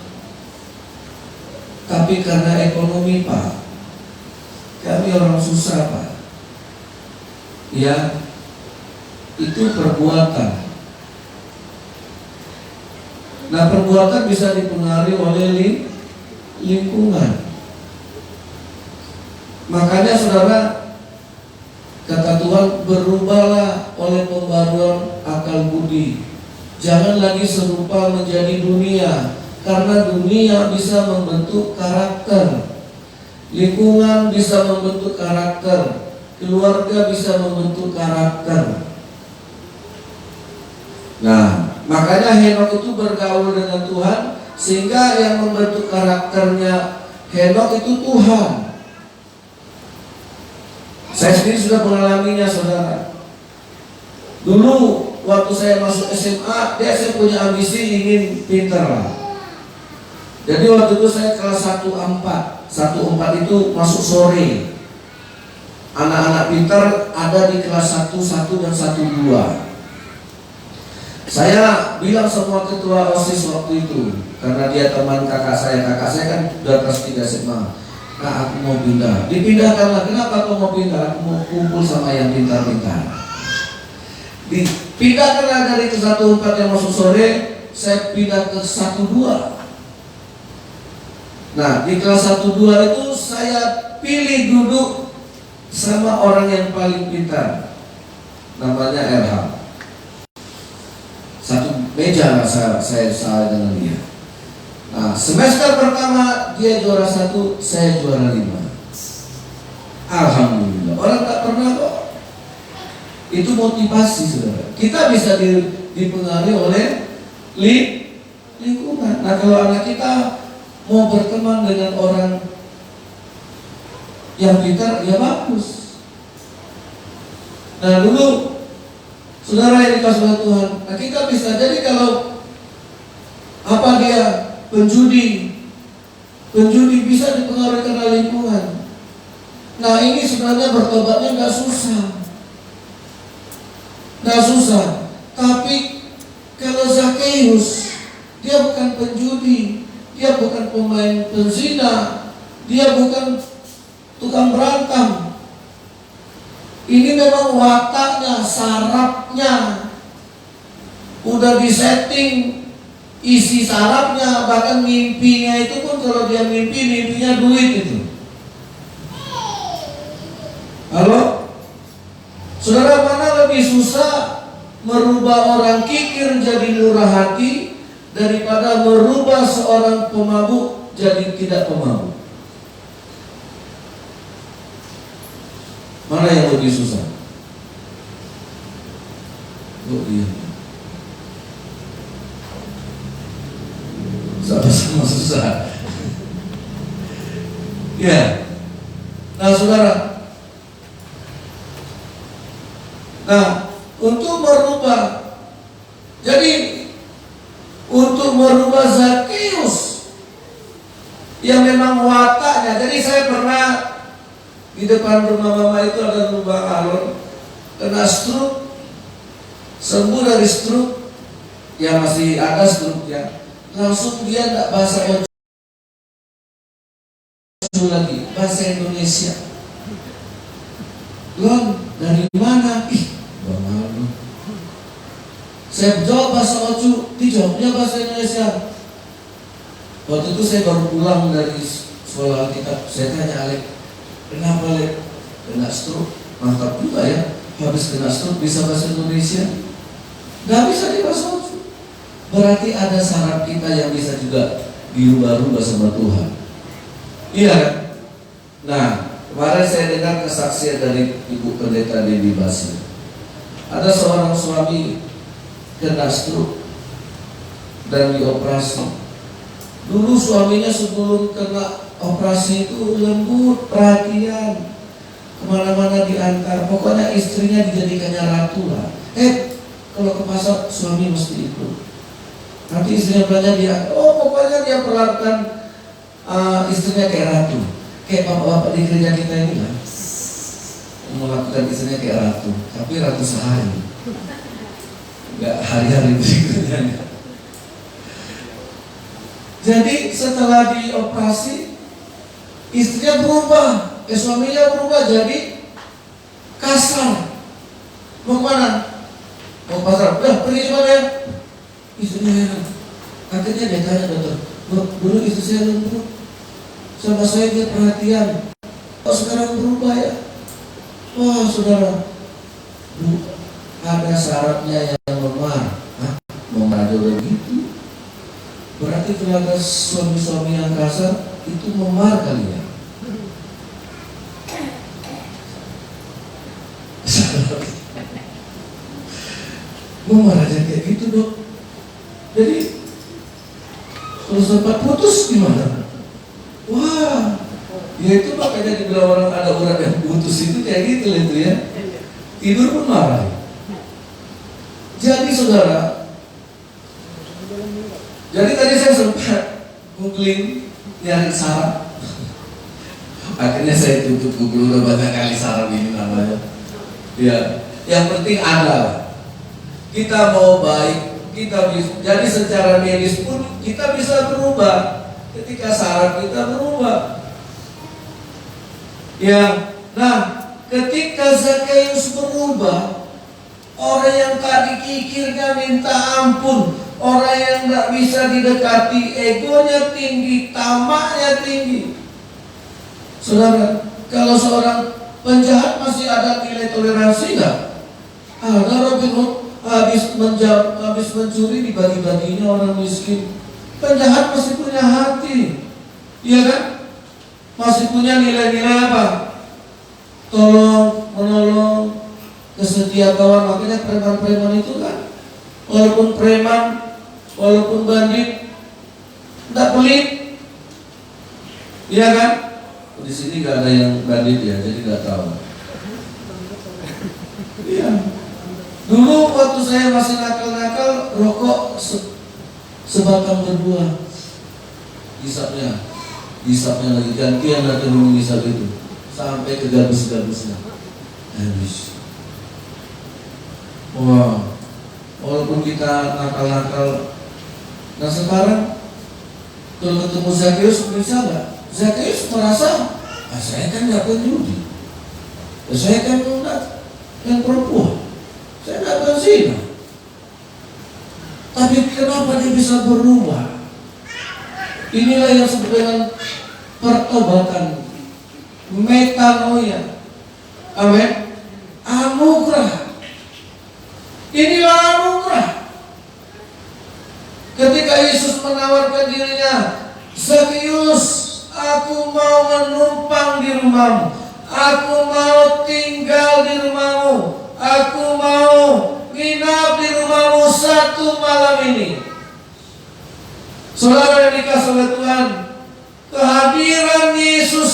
tapi karena ekonomi, Pak. Kami orang susah, Pak. Ya, itu perbuatan. Nah, perbuatan bisa dipengaruhi oleh lingkungan. Makanya saudara, kata Tuhan, berubahlah oleh pembaruan akal budi. Jangan lagi serupa menjadi dunia, karena dunia bisa membentuk karakter, lingkungan bisa membentuk karakter, keluarga bisa membentuk karakter. Nah, makanya Henok itu bergaul dengan Tuhan, sehingga yang membentuk karakternya Henok itu Tuhan. Saya sendiri sudah mengalaminya, saudara. Dulu waktu saya masuk SMA, dia saya punya ambisi ingin pintar lah. Jadi waktu itu saya kelas 1-4. 1-4 itu masuk sore. Anak-anak pintar ada di kelas 1-1 dan 1-2. Saya bilang semua ketua OSIS waktu itu, karena dia teman kakak saya kan udah kelas 3 SMA. Kak, aku mau pindah. Dipindahkanlah. Kenapa aku mau pindah? Aku mau kumpul sama yang pintar-pintar. Dipindahkanlah dari ke 1-4 yang masuk sore, saya pindah ke 1-2. Nah, di kelas 1-2 itu saya pilih duduk sama orang yang paling pintar, namanya Erham. Satu meja lah saya dengan dia. Nah, semester pertama dia juara 1, saya juara 5. Alhamdulillah. Orang tak pernah kok. Itu motivasi, saudara. Kita bisa dipengaruhi oleh lingkungan. Nah, kalau anak kita mau berteman dengan orang yang pintar, ya bagus. Nah, dulu saudara yang dikasih oleh Tuhan, nah kita bisa jadi kalau dia penjudi bisa dipengaruhi karena lingkungan. Nah, ini sebenarnya bertobatnya nggak susah. Tapi kalau Zakheus, dia bukan penjudi, dia bukan pemain penzina, dia bukan tukang berantem. Ini memang wataknya, sarafnya udah disetting, isi sarafnya, bahkan mimpinya itu pun kalau dia mimpinya duit itu. Halo? Saudara, mana lebih susah merubah orang kikir jadi murah hati daripada merubah seorang pemabuk jadi tidak pemabuk? Mana yang lebih susah? Iya. Sama-sama susah. Ya. Nah, saudara. Nah, untuk merubah Zakheus yang memang wataknya. Jadi saya pernah di depan rumah mama itu ada lubang alon, kena stroke, sembuh dari stroke, ya masih ada stroke ya, langsung dia tidak bahasa Ojo lagi, bahasa Indonesia. Lon, dari mana? Bang Alon. Saya jawab bahasa Ojo, dijawabnya bahasa Indonesia. Waktu itu saya baru pulang dari sekolah Alkitab, saya tanya Alek, kenapa Lek? Kena stroke, mantap juga ya. Habis kena stroke bisa bahasa Indonesia. Gak bisa di bahasa Ojo. Berarti ada saraf kita yang bisa juga dirubah-rubah sama Tuhan. Iya kan? Nah, kemarin saya dengar kesaksian dari Ibu Pendeta Dewi Basir. Ada seorang suami kena stroke dan dioperasi. Dulu suaminya sebelum kena operasi itu lembut, perhatian, kemana-mana diantar. Pokoknya istrinya dijadikannya ratu lah. Kalau ke pasar suami mesti ikut. Nanti istrinya belanja dia, pokoknya dia perlakukan istrinya kayak ratu, kayak bapak-bapak di gereja kita ini lah, melakukan istrinya kayak ratu, tapi ratu sehari, nggak hari-hari berikutnya. Jadi setelah dioperasi, istrinya berubah, suaminya berubah jadi kasar. Mau kemana? Mau pasar. Udah pergi kemana ya? Istrinya heran. Akhirnya dia tanya dokter, dulu istri saya lembut, sama saya dia perhatian. Kok sekarang berubah ya? Wah saudara, ada syaratnya yang memar. Memar aja udah gitu. Berarti kalau ada suami-suami yang kasar itu memar kali ya. Memar aja kayak gitu dok. Jadi kalau sempat putus gimana? Wah, ya itu makanya dibilang orang ada orang yang putus itu kayak gitu itu ya. Tidur pun marah. Jadi saudara, jadi tadi saya sempat googling nyari saran. Akhirnya saya tutup Google, udah banyak kali saran ini namanya. Ya, yang penting ada. Kita mau baik, kita bisa. Jadi secara medis pun kita bisa berubah ketika saraf kita berubah. Ya, nah ketika Zakheus berubah, orang yang tadi kikirnya minta ampun, orang yang nggak bisa didekati, egonya tinggi, tamaknya tinggi. Saudara, kalau seorang penjahat masih ada nilai toleransi nggak? Ada. Robin Hood habis mencuri dibagi-baginya orang miskin. Penjahat masih punya hati, iya kan? Masih punya nilai-nilai apa? Tolong, menolong, kesetiakawan. Makanya preman-preman itu kan, walaupun preman, walaupun bandit, tidak pelit, iya kan? Di sini nggak ada yang bandit ya, jadi nggak tahu. Iya. Dulu waktu saya masih nakal-nakal, rokok sebatang berdua. Hisapnya lagi gantian nanti mengisap itu sampai ke gabus-gabusnya. Habis. Wah, walaupun kita nakal-nakal. Nah sekarang kalau ketemu Zakheus bisa nggak? Zakheus merasa, saya kan nggak penjudi, saya kan enggak yang perempuan, saya nggak berzina. Tapi kenapa dia bisa berubah? Inilah yang disebut dengan pertobatan, metanoia. Amin. Anugerah. Inilah anugerah. Ketika Yesus menawarkan dirinya, Zakheus, aku mau menumpang di rumahmu, aku mau tinggal di rumahmu, aku mau nginap di rumahmu satu malam ini. Saudara yang dikasihi oleh Tuhan, kehadiran Yesus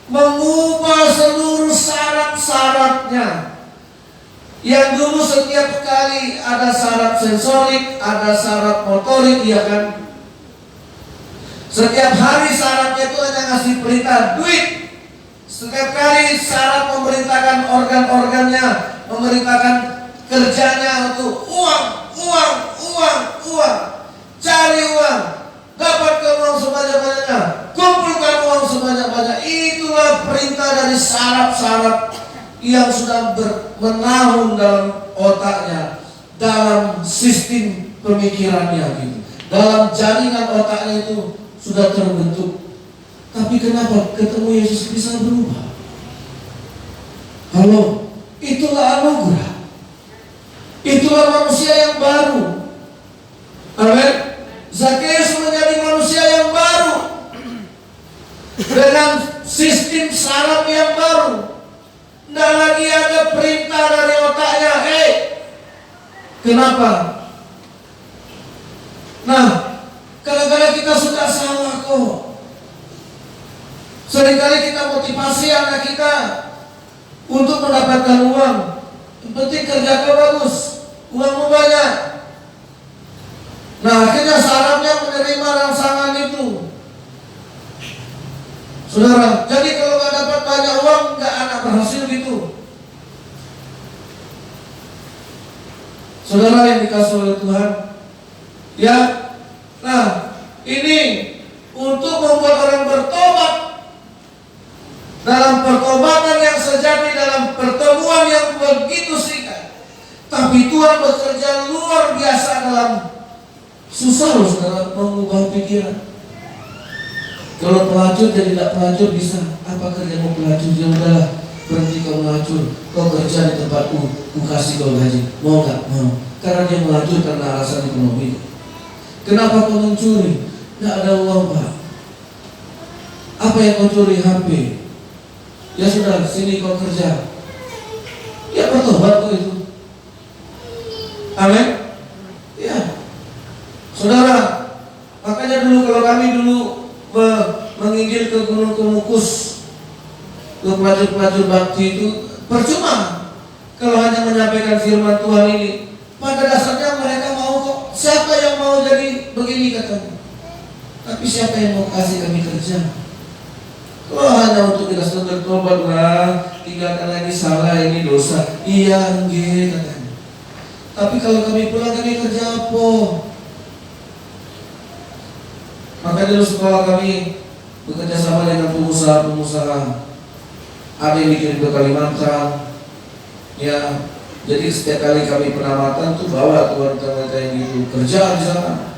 mengubah seluruh syarat-syaratnya. Yang dulu setiap kali ada syarat sensorik, ada syarat motorik, ya kan? Setiap hari syaratnya itu hanya ngasih perintah duit. Setiap kali syarat memerintahkan organ-organnya, memerintahkan kerjanya untuk uang. Cari uang, dapatkan uang sebanyak-banyaknya, kumpulkan uang sebanyak-banyak. Itulah perintah dari syarat-syarat yang sudah menahun dalam otaknya, dalam sistem pemikirannya gitu. Dalam jaringan otaknya itu sudah terbentuk. Tapi kenapa ketemu Yesus bisa berubah? Halo, itulah anugerah. Itulah manusia yang baru. Amin. Zakheus menjadi manusia yang baru dengan sistem syarat yang baru. Tidak lagi ada perintah dari otaknya. Kenapa? Nah, kadang-kadang kita sudah salah kok. Seringkali kita motivasi anak kita untuk mendapatkan uang. Yang penting kerja kau bagus, uangmu banyak. Nah, akhirnya syaratnya menerima rangsangan itu. Saudara, jadi kalau nggak dapat banyak uang, nggak anak berhasil gitu. Saudara yang dikasihi oleh Tuhan, ya. Nah, ini untuk membuat orang bertobat. Dalam pertobatan yang sejati, dalam pertemuan yang begitu singkat, tapi Tuhan bekerja luar biasa dalam susah loh saudara mengubah pikiran. Kalau pelacur jadi tidak pelacur bisa. Apa kerja mau pelacur? Ya udahlah, berhenti kau melacur. Kau kerja di tempatku, ku kasih kau gaji. Mau nggak? Mau. Karena dia melacur karena alasan ekonomi. Kenapa kau mencuri? Nggak ada uang pak. Apa yang kau curi? HP. Ya sudah, sini kau kerja. Ya bertobat kau itu. Amin. Ya. Saudara, makanya dulu kalau kami menginjil ke Gunung Kemukus, ke pelacur-pelacur bakti itu percuma kalau hanya menyampaikan firman Tuhan ini. pada dasarnya mereka mau kok. Siapa yang mau jadi begini katanya? Tapi siapa yang mau kasih kami kerja? Kalau hanya untuk kita sedang bertobatlah, tinggalkan lagi salah, ini dosa. Iya, nggih katanya. Tapi kalau kami pulang kami kerja apa? Maka dulu sekolah kami bekerja sama dengan pengusaha-pengusaha. Ada yang dikirim ke Kalimantan. Ya, jadi setiap kali kami penamatan tuh bawa tuan kita yang gitu kerja di sana.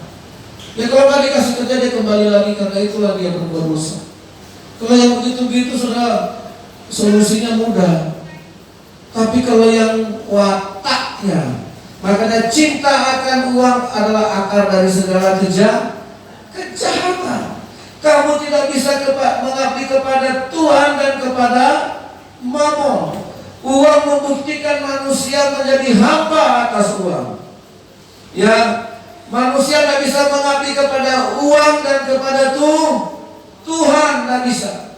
Ya kalau nggak dikasih kerja dia kembali lagi karena itulah dia berbuat dosa. Kalau yang begitu-begitu sudah solusinya mudah. Tapi kalau yang wataknya, makanya cinta akan uang adalah akar dari segala kejahatan. Kamu tidak bisa mengabdi kepada Tuhan dan kepada Mamon. Uang membuktikan manusia menjadi hamba atas uang. Ya, manusia tidak bisa mengabdi kepada uang dan kepada Tuhan, tidak bisa.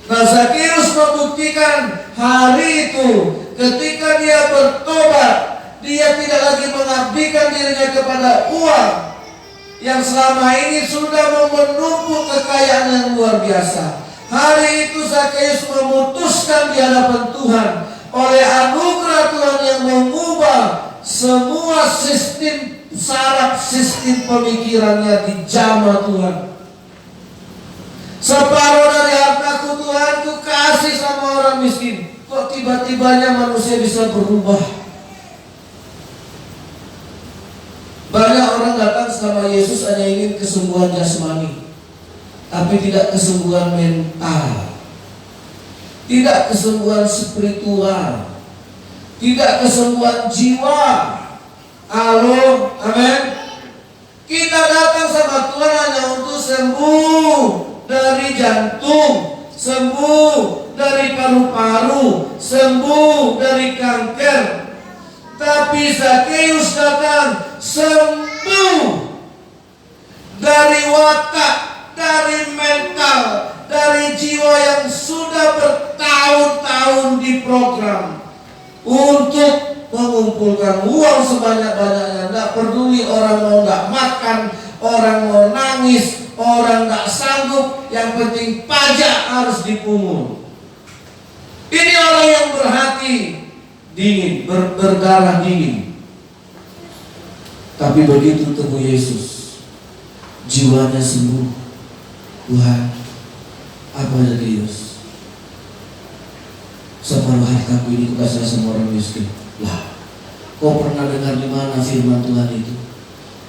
Nah, Zakheus membuktikan hari itu ketika dia bertobat, dia tidak lagi mengabdikan dirinya kepada uang yang selama ini sudah menumpuk kekayaan yang luar biasa. Hari itu Zakheus memutuskan di hadapan Tuhan oleh anugerah Tuhan yang mengubah semua sistem saraf, sistem pemikirannya dijamah Tuhan. Separuh dari hartaku Tuhan ku kasih sama orang miskin. Kok tiba-tibanya manusia bisa berubah? Banyak orang datang sama Yesus hanya ingin kesembuhan jasmani, tapi tidak kesembuhan mental, tidak kesembuhan spiritual, tidak kesembuhan jiwa. Halo, amin. Kita datang sama Tuhan hanya untuk sembuh dari jantung, sembuh dari paru-paru, sembuh dari kanker. Tapi Zakheus datang sembuh dari watak, dari mental, dari jiwa yang sudah bertahun-tahun diprogram untuk mengumpulkan uang sebanyak-banyaknya. Tidak peduli orang mau nggak makan, orang mau nangis, orang nggak sanggup, yang penting pajak harus dipungut. Ini orang yang berhati dingin, berdarah dingin. Tapi begitu ketemu Yesus, jiwanya sembuh. Tuhan, apa jadi Yesus? Separuh hartaku ini kukasih sama orang miskin. Lah, kau pernah dengar di mana firman Tuhan itu?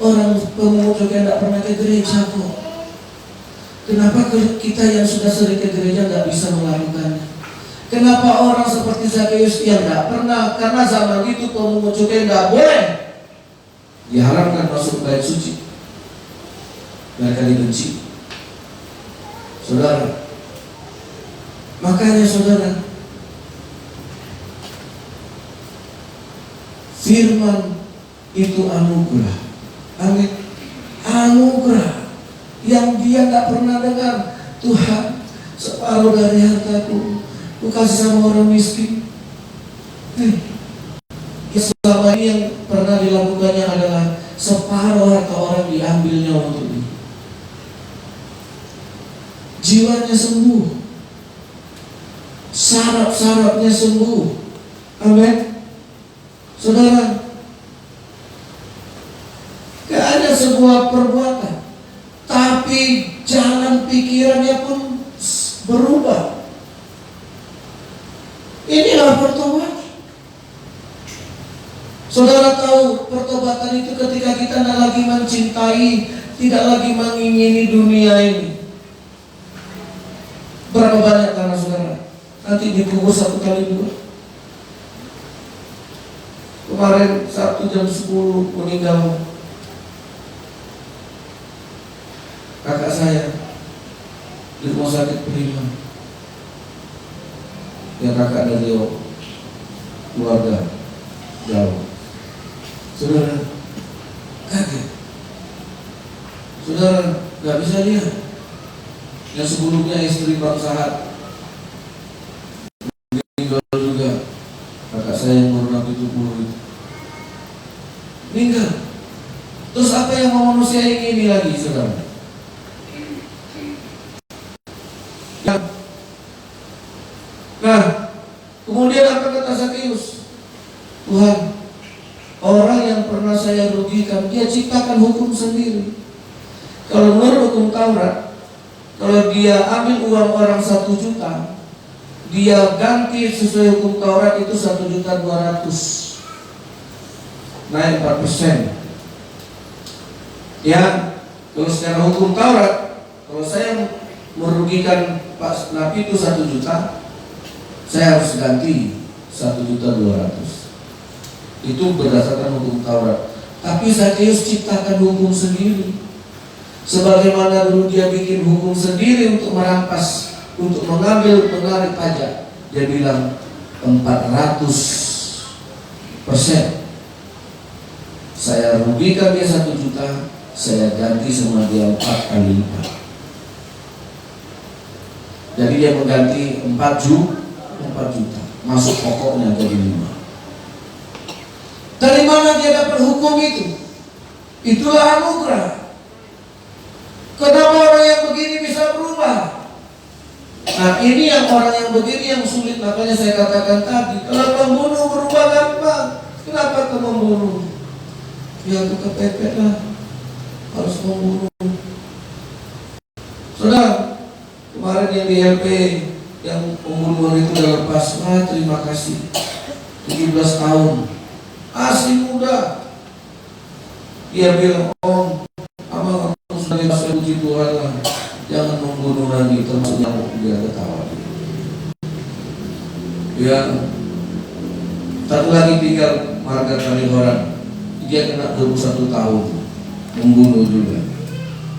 Orang pemungut juga tidak pernah ke gereja kok. Kenapa kita yang sudah sering ke gereja tidak bisa melakukannya? Kenapa orang seperti Zakheus yang tidak pernah? Karena zaman itu pemungut cukai tidak boleh. Diharamkan masuk bait suci. Mereka dibenci. Saudara, makanya saudara, firman itu anugerah. Amin. Anugerah yang dia tidak pernah dengar. Tuhan, separuh dari hartaku ku kasih sama orang miskin. Selama ini yang pernah dilakukannya adalah separuh harta orang diambilnya untuk dia. Jiwanya sembuh, saraf-sarafnya sembuh. Amin. Saudara, gak ada sebuah perbuatan, tapi jalan pikirannya pun berubah. Inilah pertobatan. Saudara tahu pertobatan itu ketika kita tidak lagi mencintai, tidak lagi mengingini dunia ini. Berapa banyak tanah saudara nanti dikubur 1 kali 2. Kemarin Sabtu jam 10 meninggal kakak saya di rumah sakit Prima. Ya, kakak dari keluarga jauh. Saudara kaget. Saudara nggak bisa lihat. Yang sebelumnya istri Bang Sahat meninggal juga. Kakak saya yang baru 70 itu. ini lagi, saudara. Nah, kemudian apa kata Zakeus? Tuhan, orang yang pernah saya rugikan, dia ciptakan hukum sendiri. Kalau menurut hukum Taurat, kalau dia ambil uang orang 1 juta, dia ganti sesuai hukum Taurat itu 1.200.000, naik 4%. Ya, kalau secara hukum Taurat, kalau saya merugikan Pak Napi itu 1 juta, saya harus ganti 1.200.000. Itu berdasarkan hukum Taurat. Tapi Zakeus ciptakan hukum sendiri. Sebagaimana dulu dia bikin hukum sendiri untuk merampas, untuk menarik pajak. Dia bilang 400%. Saya rugikan dia 1 juta, saya ganti sama dia 4 kali lipat. Jadi dia mengganti 4 juta, masuk pokoknya jadi 5. Dari mana dia dapat hukum itu? Itulah anugerah. Kenapa orang yang begini bisa berubah? Nah, ini yang orang yang begini yang sulit. Makanya saya katakan tadi, kalau pembunuh berubah gampang. Kenapa kau membunuh? Ya aku kepepet lah, harus membunuh. Saudara, kemarin yang di LP yang pembunuhan itu udah lepas. Terima kasih. 17 tahun, masih muda. Dia bilang, Om, abang aku sudah dikasih puji Tuhan lah, jangan membunuh lagi. Termasuk yang dia ketawa. Ya, satu lagi tinggal Marga Kalihoran, dia kena 21 tahun, membunuh juga.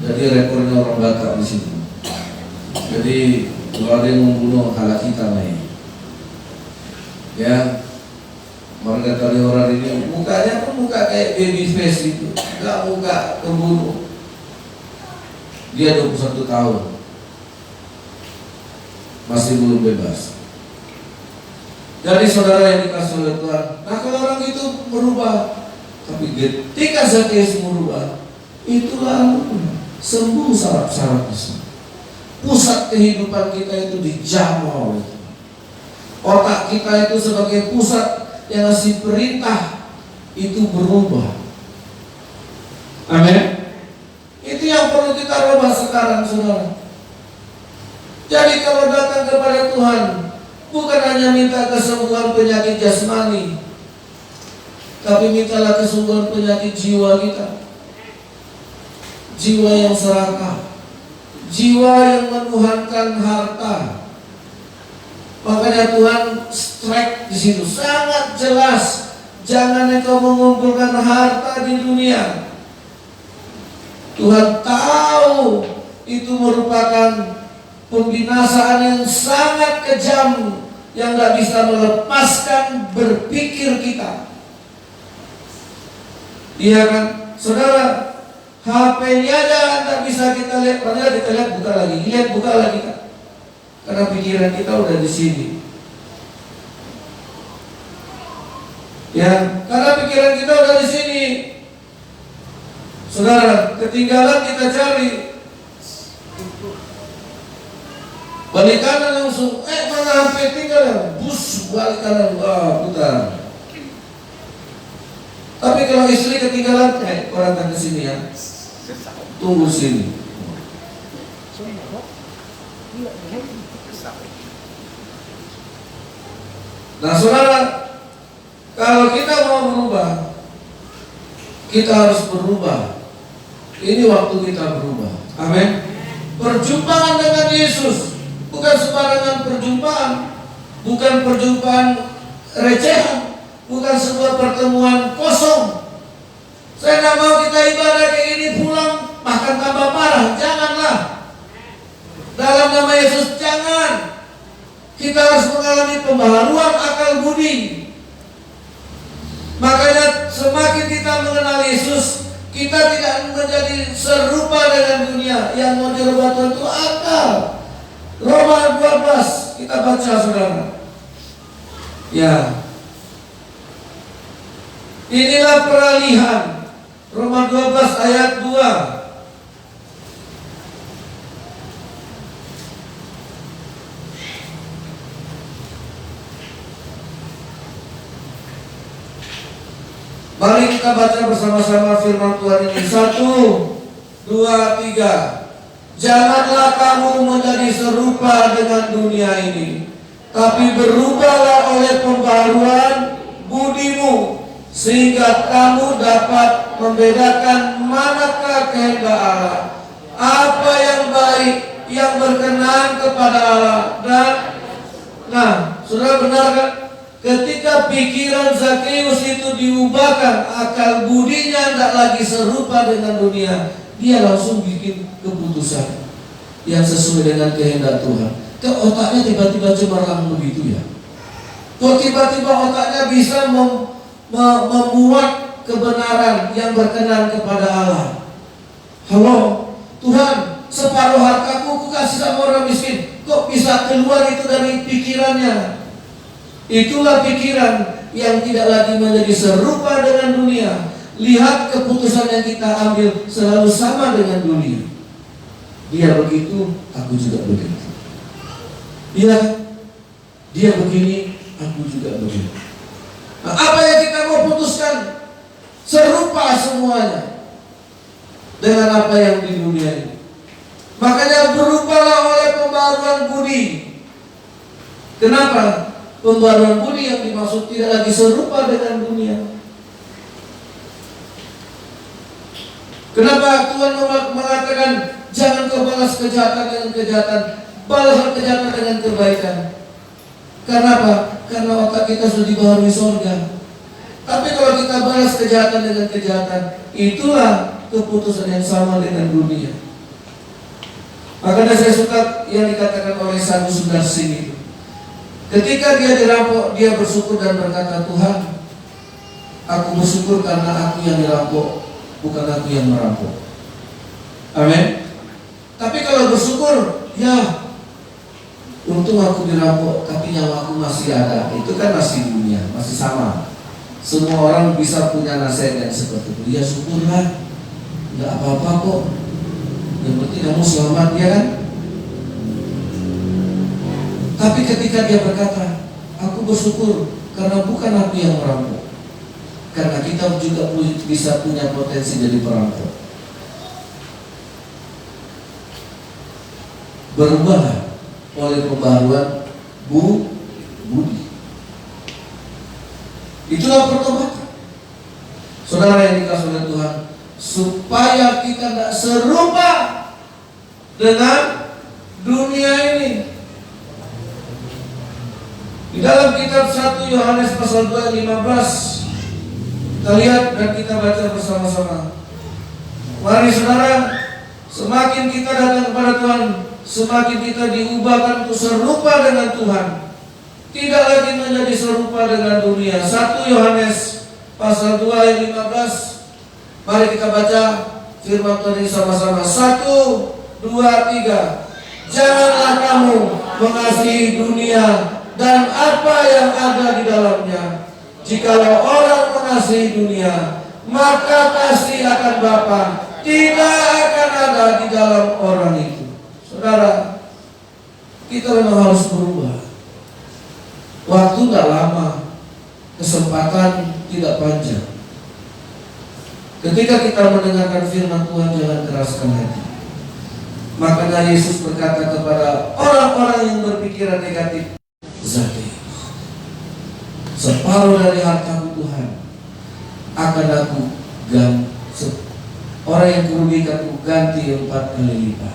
Jadi rekornya orang Batak di situ. Jadi kalau ada yang membunuh kalah kita main. Ya, Marga Kalihoran ini mukanya pun muka kayak baby face itu, nggak muka pembunuh. Dia 21 tahun, masih belum bebas. Jadi saudara yang dikasih oleh Tuhan, nah kalau orang itu berubah, tapi ketika Zakeus merubah, itulah sembuh syarat-syarat besar. Pusat kehidupan kita itu dijamah oleh Tuhan. Otak kita itu sebagai pusat yang ngasih perintah itu berubah. Amin. Itu yang perlu kita rubah sekarang, saudara. Jadi kalau datang kepada Tuhan, bukan hanya minta kesembuhan penyakit jasmani, tapi mintalah kesembuhan penyakit jiwa kita. Jiwa yang serakah, jiwa yang menuhankan harta. Makanya Tuhan strike di situ sangat jelas, jangan engkau mengumpulkan harta di dunia. Tuhan tahu itu merupakan pembinasaan yang sangat kejam, yang gak bisa melepaskan berpikir kita. Iya kan, saudara? HP-nya aja gak bisa kita lihat, padahal kita lihat buka lagi, lihat buka lagi kan? Karena pikiran kita udah di sini. Ya, karena pikiran kita udah di sini. Saudara, ketinggalan kita cari, balik kanan langsung, mana HP tinggal ya? Bus, balik kanan, putar. Tapi kalau istri ketinggalan, orang kan ke sini ya, tunggu sini. Nah saudara, kalau kita mau berubah, kita harus berubah. Ini waktu kita berubah. Amin. Perjumpaan dengan Yesus bukan sembarangan perjumpaan, bukan perjumpaan recehan, bukan sebuah pertemuan kosong. Saya tidak mau kita ibadah kayak ini pulang bahkan tambah parah. Janganlah. Dalam nama Yesus jangan. Kita harus mengalami pembaharuan akal budi. Makanya semakin kita mengenal Yesus, kita tidak menjadi serupa dengan dunia. Yang mau dirubah Tuhan itu akal. Roma 12 kita baca, saudara. Ya, inilah peralihan. Roma 12 ayat 2. Mari kita baca bersama-sama firman Tuhan ini. 1, 2, 3. Janganlah kamu menjadi serupa dengan dunia ini, tapi berubahlah oleh pembaharuan budimu, sehingga kamu dapat membedakan manakah kehendak Allah, apa yang baik, yang berkenan kepada Allah. Dan saudara, benar kan? Ketika pikiran Zakheus itu diubahkan, akal budinya tidak lagi serupa dengan dunia, dia langsung bikin keputusan yang sesuai dengan kehendak Tuhan. Kok otaknya tiba-tiba cemerlang begitu ya? Kok tiba-tiba otaknya bisa membuat kebenaran yang berkenan kepada Allah? Halo, Tuhan, separuh hartaku ku kasih sama orang miskin. Kok bisa keluar itu dari pikirannya? Itulah pikiran yang tidak lagi menjadi serupa dengan dunia. Lihat keputusan yang kita ambil selalu sama dengan dunia. Dia begitu, aku juga begitu. Dia begini, aku juga begini. Nah, apa yang kita mau putuskan serupa semuanya dengan apa yang di dunia ini. Makanya berubahlah oleh pembaharuan budi. Kenapa? Pembaharuan budi yang dimaksud tidak lagi serupa dengan dunia. Kenapa Tuhan mengatakan jangan kau balas kejahatan dengan kejahatan, balaslah kejahatan dengan kebaikan? Karena apa? Karena otak kita sudah dibaharui surga. Tapi kalau kita balas kejahatan dengan kejahatan, itulah keputusan yang sama dengan dunia. Makanya saya suka yang dikatakan oleh Sandu Sudarsing itu. Ketika dia dirampok, dia bersyukur dan berkata, Tuhan, aku bersyukur karena aku yang dirampok, bukan aku yang merampok. Amin. Tapi kalau bersyukur, ya untung aku dirampok, tapi nyawa aku masih ada. Itu kan masih dunia, masih sama. Semua orang bisa punya nasihat yang seperti itu. Ya syukurlah, nggak apa-apa kok. Yang penting kamu selamat, ya kan? Tapi ketika dia berkata, aku bersyukur karena bukan aku yang merampok. Karena kita juga bisa punya potensi jadi perampok. Berubahlah oleh pembaharuan budi. Itulah pertobatan. Saudara yang dikasih oleh Tuhan, supaya kita tidak serupa dengan dunia ini. Di dalam kitab 1 Yohanes pasal 2 ayat 15, kita lihat dan kita baca bersama-sama. Mari saudara, semakin kita datang kepada Tuhan, semakin kita diubahkan untuk serupa dengan Tuhan, tidak lagi menjadi serupa dengan dunia. 1 Yohanes pasal 2 ayat 15. Mari kita baca firman Tuhan ini sama-sama. 1, 2, 3. Janganlah kamu mengasihi dunia dan apa yang ada di dalamnya. Jikalau orang mengasihi dunia, maka kasih akan Bapa tidak akan ada di dalam orang itu. Saudara, kita memang harus berubah. Waktu tidak lama, kesempatan tidak panjang. Ketika kita mendengarkan firman Tuhan, jangan keraskan hati. Makanya Yesus berkata kepada orang-orang yang berpikiran negatif, Zakheus, separuh dari hartamu Tuhan akan aku ganti. Orang yang kurugikan aku ganti 4 kali lipat.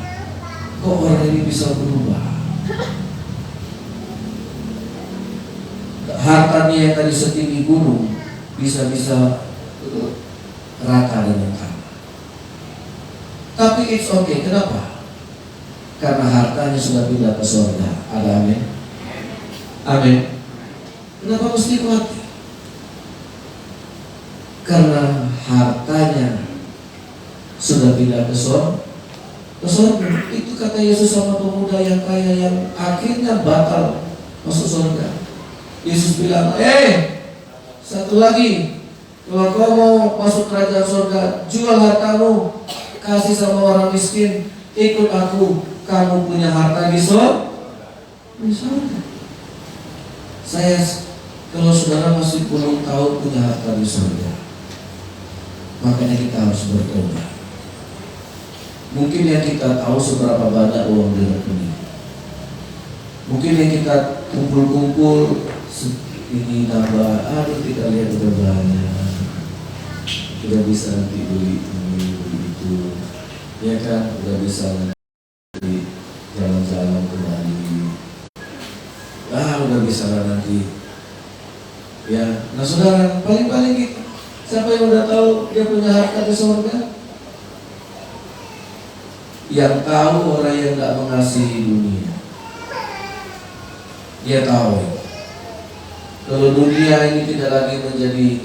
Kok orang ini bisa berubah? Hartanya yang tadi setinggi gunung bisa-bisa rata dengan tanah. Tapi it's okay. Kenapa? Karena hartanya sudah pindah ke surga. Ada amin? Amin. Kenapa mesti khawatir? Karena hartanya sudah pindah ke surga. Itu kata Yesus sama pemuda yang kaya yang akhirnya batal masuk surga. Yesus bilang, satu lagi, kalau kau mau masuk kerajaan surga, jual hartamu, kasih sama orang miskin, ikut aku, kamu punya harta di surga. Saya, kalau saudara masih puluh tahun punya harta di surga, makanya kita harus bertobat. Mungkin yang kita tahu seberapa banyak uang di rekening, mungkin yang kita kumpul-kumpul ini nambah, aduh kita lihat udah banyak, udah bisa nanti beli ini, beli itu, ya kan, udah bisa nanti jalan-jalan kembali, udah bisa nanti, ya. Nah saudara, paling-paling gitu, siapa yang udah tahu dia punya harta di surga? Yang tahu orang yang gak mengasihi dunia. Dia tahu kalau dunia ini tidak lagi menjadi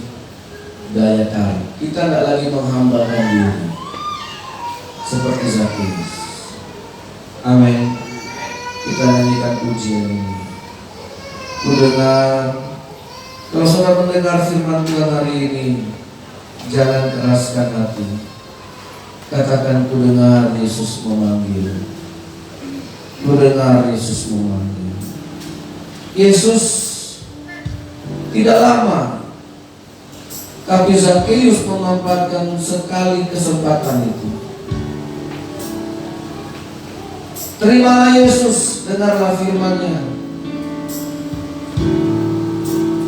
daya tarik, kita tidak lagi menghambakan diri seperti Zakheus. Amin. Kita nyanyikan pujian ini. Ku dengar, kalau saudara mendengar firman Tuhan hari ini, jangan keraskan hati. Katakan, ku dengar Yesus memanggil. Ku dengar Yesus memanggil. Yesus tidak lama, tapi Zakheus memanfaatkan sekali kesempatan itu. Terimalah Yesus, dengarlah firman-Nya.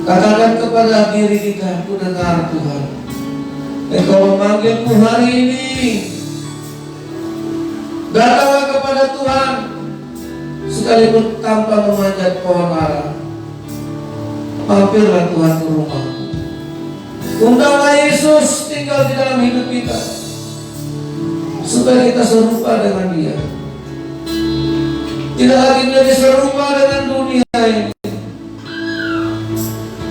Katakan kepada diri kita, ku dengar Tuhan, Engkau memanggilku hari ini. Datanglah kepada Tuhan, sekalipun tanpa memanjat pohon ara. Mampirlah Tuhan ke rumahku. Undanglah Yesus tinggal di dalam hidup kita, supaya kita serupa dengan Dia. Tidak lagi menjadi serupa dengan dunia ini.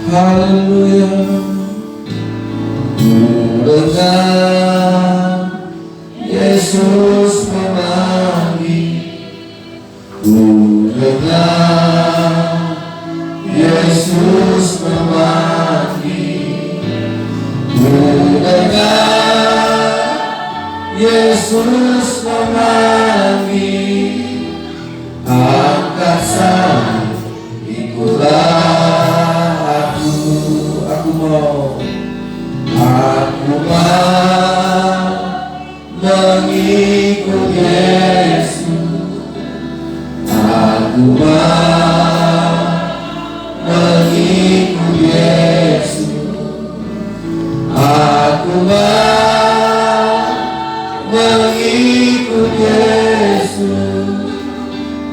Haleluya. Dengar Yesus memanggil. Dengar Yesus memanggil. Dengar Yesus memanggil. Angkat sayap, ikutlah aku mau mengikut Yesus. Aku mau mengikut Yesus. Aku mau mengikut Yesus.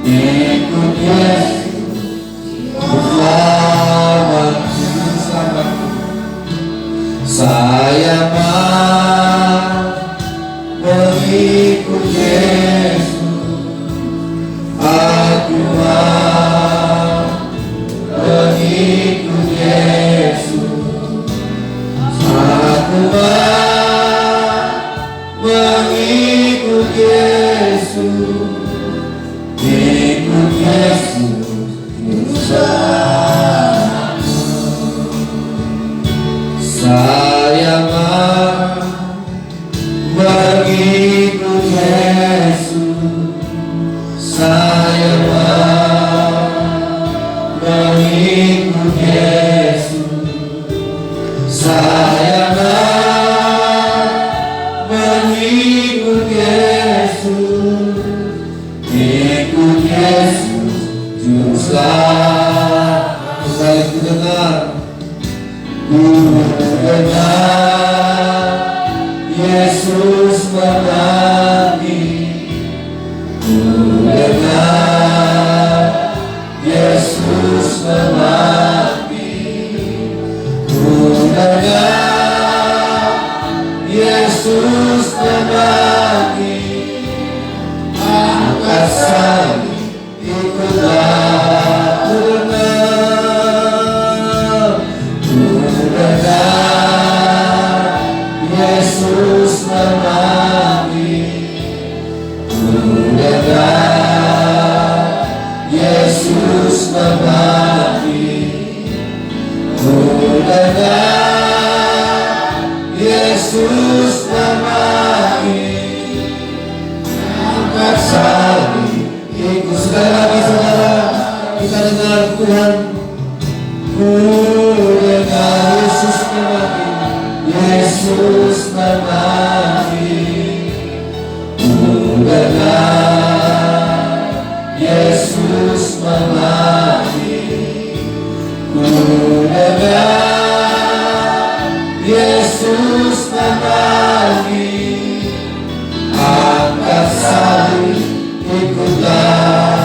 Ikut Yesus, selamatku. Saya mau mengikut Yesus. Aku mau mengikut Yesus. Aku mau mengikut Yesus. Ikut Yesus, saya mau mengikut Yesus. Saya mau mengikut Yesus. Saya mau mengikut Yesus. Ikut Yesus, Juru Selamat. Kembali ku dengar Yesus memanggil. Ku dengar Yesus memanggil. Ku dengar Yesus memanggil. Angkat sayap, ikutlah. Ku dengar Yesus memanggil. Ku dengar Yesus memanggil. Ku dengar Yesus memanggil. Angkat salib, ikut. Sekali lagi saudara, kita dengar Tuhan. Ku dengar Yesus memanggil. Yesus memanggil. memanggil, ku dengar Yesus memanggil, angkat salib ikutlah.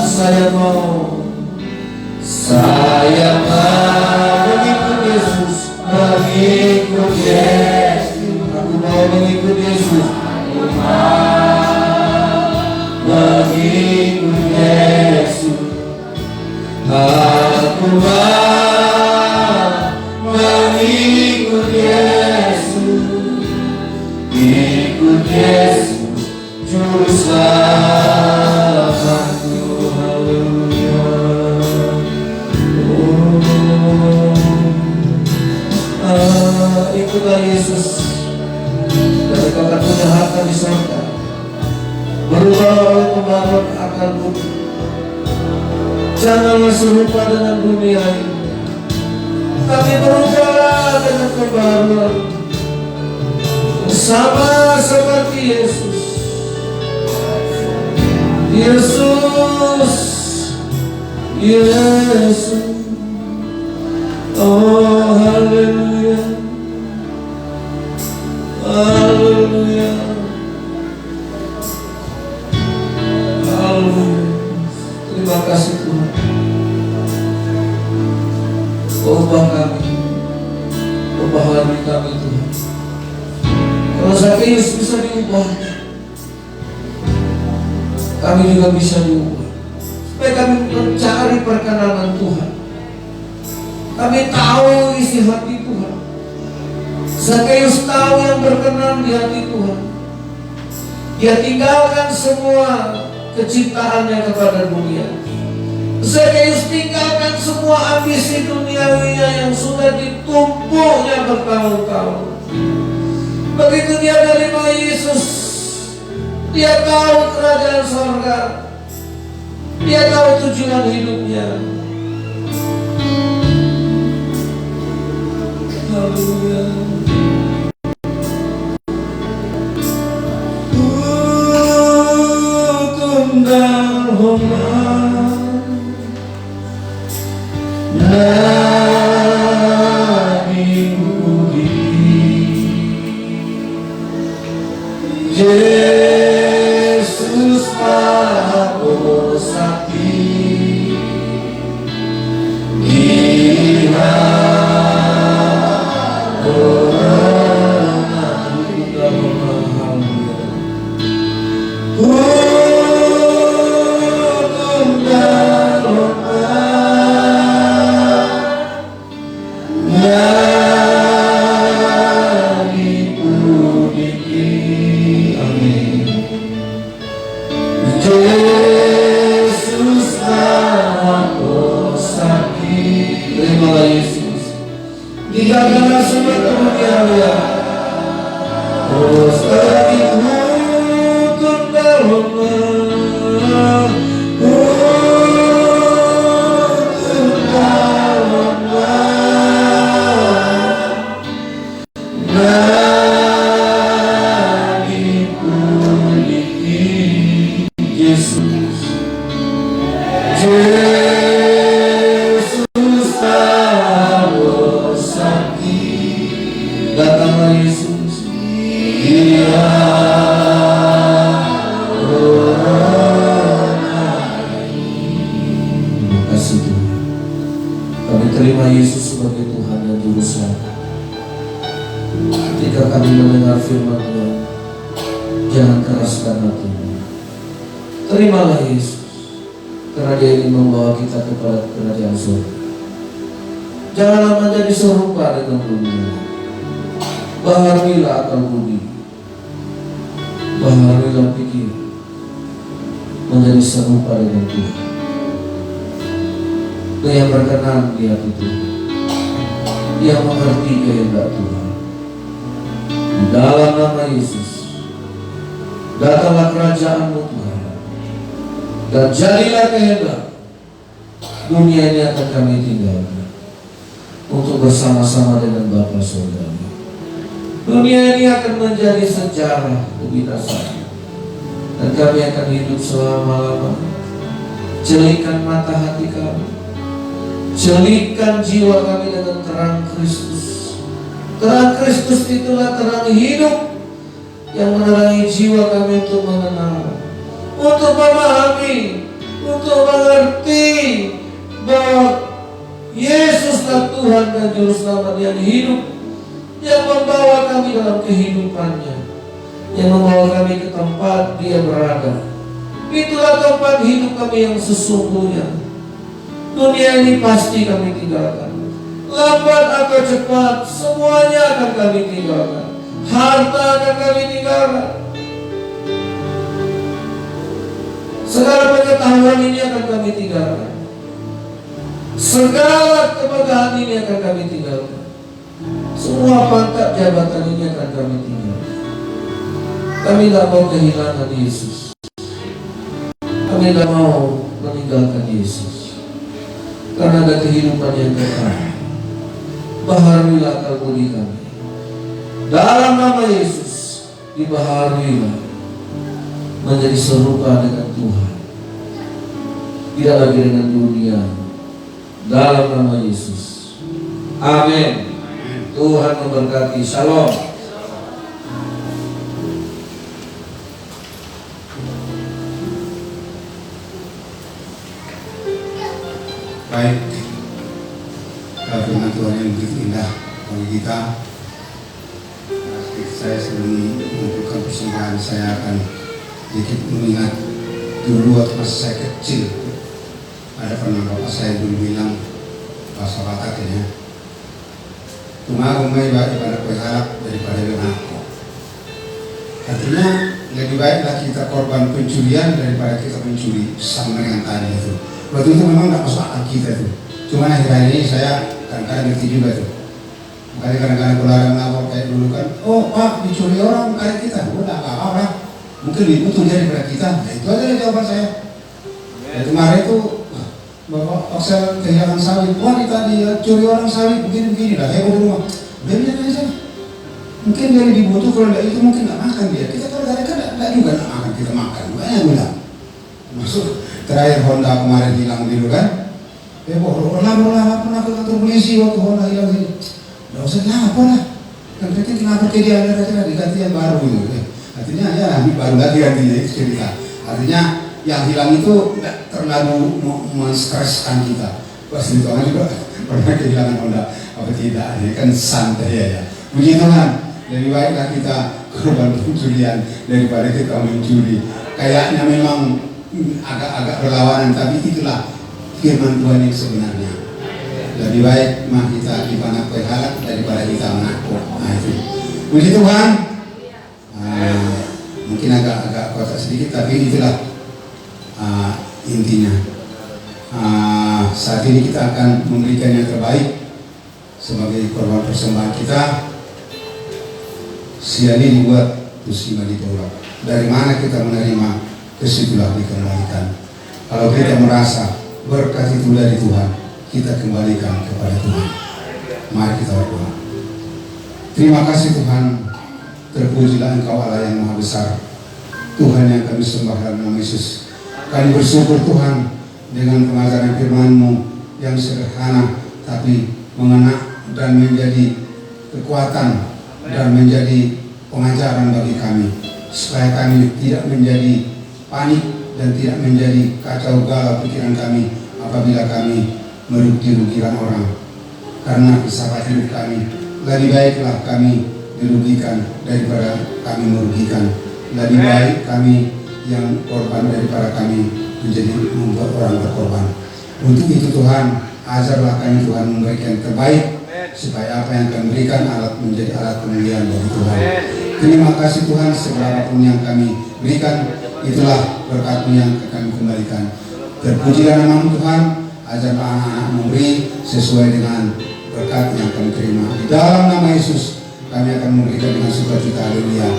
Saya mau mengikut Yesus, mengikut Yesus. Aku mau mengikut Yesus. Aku mau mengikut Yesus. Aku mau mengikut Yesus. Ikut Yesus, Juru Selamatku. Haleluya. Ikutlah Yesus, dan kau akan punya harta di surga. Berubah oleh pembaruan akal budi. Janganlah serupa dengan dunia ini, tapi berubahlah dengan pembaruan sama seperti Yesus. Yesus, Yesus. Oh, haleluya, haleluya, haleluya. Terima kasih Tuhan. Ubah kami, ubahlah diri kami Tuhan. Kalau Zakheus bisa diubah, kami juga bisa diubah. Supaya kami mencari perkenanan Tuhan. Kami tahu isi hati Tuhan. Zakheus tahu yang berkenan di hati Tuhan. Dia tinggalkan semua kecintaannya kepada dunia. Zakheus tinggalkan semua ambisi duniawinya yang sudah ditumpuknya bertahun-tahun. Begitu dia menerima Yesus, dia tahu kerajaan surga. Dia tahu tujuan hidupnya. Haleluya. Tundang hormat Nabi Budi, Yesus Maha Sakti, Dijagalah semua kemuliaan. Terus terikutan dalam datanglah Yesus, Dia terima kasih Tuhan. Kami terima Yesus sebagai Tuhan dan Juru Selamat. Ketika kami mendengar firman Tuhan, jangan keraskan hatimu. Terimalah Yesus, karena Dia ingin membawa kita kepada kerajaan surga. Janganlah menjadi serupa dengan dunia. Baharuilah akal budi, baharuilah pikir, menjadi serupa dengan Tuhan. Dia yang berkenan di hati Tuhan, Dia mengerti kehendak Tuhan. Di dalam nama Yesus, datanglah kerajaan-Mu Tuhan, dan jadilah kehendak. Dunia ini akan kami tinggalkan untuk bersama-sama dengan Bapa Surga. Dunia ini akan menjadi sejarah kebinasaan, dan kami akan hidup selama-lamanya Jelikan mata hati kami, jelikan jiwa kami dengan terang Kristus. Terang Kristus itulah terang hidup yang menerangi jiwa kami untuk mengenal, untuk memahami, untuk mengerti bahwa Yesuslah Tuhan dan Juru Selamat yang hidup, yang membawa kami dalam kehidupannya, yang membawa kami ke tempat Dia berada. Itulah tempat hidup kami yang sesungguhnya. Dunia ini pasti kami tinggalkan. Lambat atau cepat, semuanya akan kami tinggalkan. Harta akan kami tinggalkan. Segala pengetahuan ini akan kami tinggalkan. Segala kemegahan ini akan kami tinggalkan. Semua pangkat jabatan ini akan kami tinggalkan. Kami tidak mau kehilangan Yesus. Kami tidak mau meninggalkan Yesus, karena ada kehidupan yang kekal. Baharuilah akal budi kami. Dalam nama Yesus, dibaharuilah menjadi serupa dengan Tuhan, tidak lagi dengan dunia. Dalam nama Yesus, amin. Tuhan memberkati. Shalom. Baik, firman Tuhan yang begitu indah bagi kita. Saya sebelum mengumpulkan persembahan, saya akan sedikit mengingat dulu waktu masa saya kecil. Ada pernah bapak saya dulu bilang, bahasa Bataknya, "Tumagumay ba ibadah berharap daripada benako." Artinya lebih baiklah kita korban pencurian daripada kita mencuri, sama dengan tadi itu. Waktu itu memang tidak masuk akal kita tuh. Cuma akhir-akhir ini saya kadang-kadang ngerti juga tuh. Makanya kadang-kadang kalau ada melapor kayak dulu kan, "Oh Pak, dicuri orang kayak kita." Udah nggak apa-apa. Mungkin lebih butuh daripada kita. Nah, itu aja jawaban saya. Ya, kemarin itu Bapak Oksel kehilangan sawit. Wah, tadi curi orang sawit begini-begini lah. Heboh di rumah. Biarin aja. Mungkin dia lebih butuh, kalau tidak itu mungkin nggak makan dia. Kita kalau kadang-kadang tidak juga nggak makan, kita makan. Banyak bilang. Masuk. Terakhir Honda kemarin hilang dulu kan, pernah ke kantor polisi waktu Honda hilang ini. Nggak usah lapor lah, kan penting lapor ke dia, ada diganti yang baru itu. Artinya ya baru lagi gantinya itu cerita. Artinya yang hilang itu tidak terlalu menstreskan kita. Pasti itu orang juga pernah kehilangan Honda apa tidak? Ini kan santai ya. Puji Tuhan, lebih baiklah kita korban pencurian daripada kita mencuri. Kayaknya memang agak berlawanan, tapi itulah firman Tuhan yang sebenarnya. Lebih baik mah kita dipanah halak daripada kita mengaku. Nah itu. Puji Tuhan. Mungkin agak kotak sedikit, tapi itulah intinya. Saat ini kita akan memberikan yang terbaik sebagai korban persembahan kita. Siang ini dibuat musibah ditolak. Dari mana kita menerima, kesitulah dikembalikan. Kalau kita merasa berkat itu dari Tuhan, kita kembalikan kepada Tuhan. Mari kita berdoa. Terima kasih Tuhan, terpujilah Engkau Allah yang Maha Besar, Tuhan yang kami sembah dalam nama Yesus. Kami bersyukur Tuhan dengan pengajaran firman-Mu yang sederhana, tapi mengena dan menjadi kekuatan dan menjadi pengajaran bagi kami, supaya kami tidak menjadi panik dan tidak menjadi kacau galau pikiran kami apabila kami merugi-rugikan orang. Karena sahabat hidup kami, lebih baiklah kami dirugikan daripada kami merugikan. Lebih baik kami yang korban daripada kami menjadi membuat orang berkorban. Untuk itu Tuhan, ajarlah kami Tuhan memberikan yang terbaik, supaya apa yang kami berikan menjadi alat kemuliaan bagi Tuhan. Terima kasih Tuhan, segala apapun yang kami berikan, itulah berkat-Mu yang kami kembalikan. Terpujilah nama-Mu Tuhan, ajarlah anak-anak memberi sesuai dengan berkat yang kami terima. Di dalam nama Yesus, kami akan memberikan dengan sukacita. Haleluya.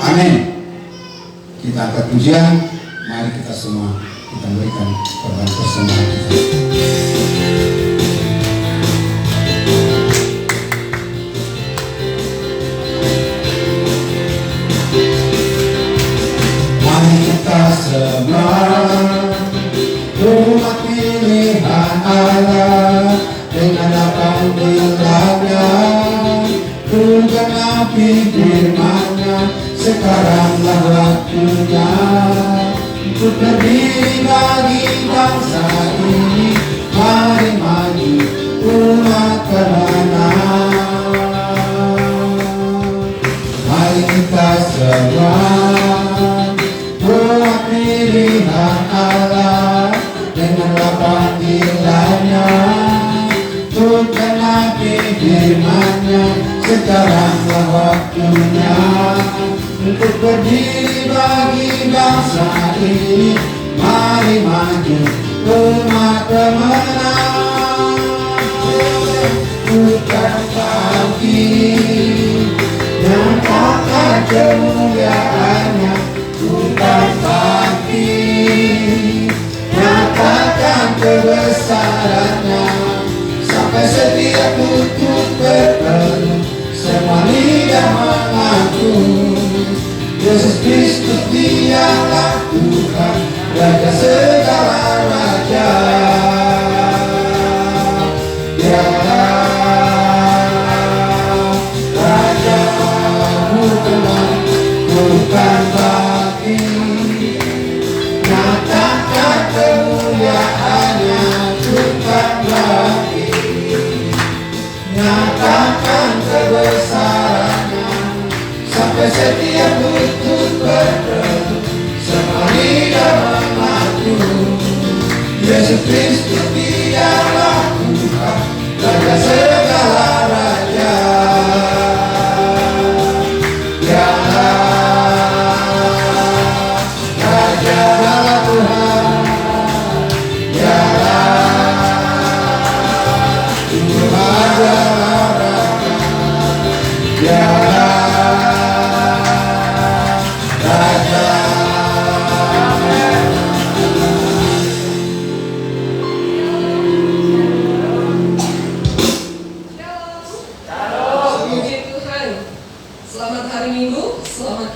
Amin. Kita angkat pujian, mari kita semua kita berikan korban persembahan kita. Mari kita sembah menepi firman-Nya. Sekaranglah waktunya untuk berdiri bagi bangsa ini. Mari maju umat kemenangan. Mari kita semua buat pilihan Allah denganlah panggilannya untuk menepi firman-Nya. Sekaranglah waktunya untuk berdiri bagi bangsa ini. Mari maju umat kemenangan. Bukan kaki nyatakan kemuliaannya, bukan kaki nyatakan kebesarannya. Sampai setiap lutut berpenuh, semua lidah mengaku Yesus Kristus dialah Tuhan, Raja segala raja. Dialah Raja, bukan kaki nyatakan kemuliaannya, bukan kaki nyatakan kebesarannya. Sampai setiap lutut berteduh, semua lidah mengaku Yesus Kristus dialah Tuhan, Raja segala raja. Dialah Raja Tuhan, dialah Raja Raja, dialah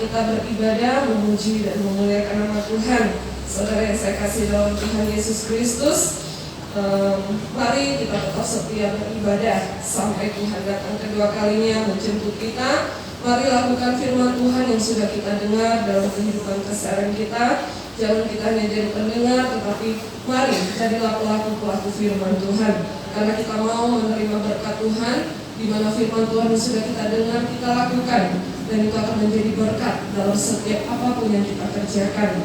kita beribadah, memuji dan memuliakan nama Tuhan. Saudara yang saya kasih dalam Tuhan Yesus Kristus, mari kita tetap setia beribadah sampai Tuhan datang kedua kalinya menjemput kita. Mari lakukan firman Tuhan yang sudah kita dengar dalam kehidupan keseharian kita. Jangan kita hanya jadi pendengar, tetapi mari jadilah pelaku-pelaku firman Tuhan. Karena kita mau menerima berkat Tuhan, di mana firman Tuhan yang sudah kita dengar kita lakukan, dan itu akan menjadi berkat dalam setiap apapun yang kita kerjakan.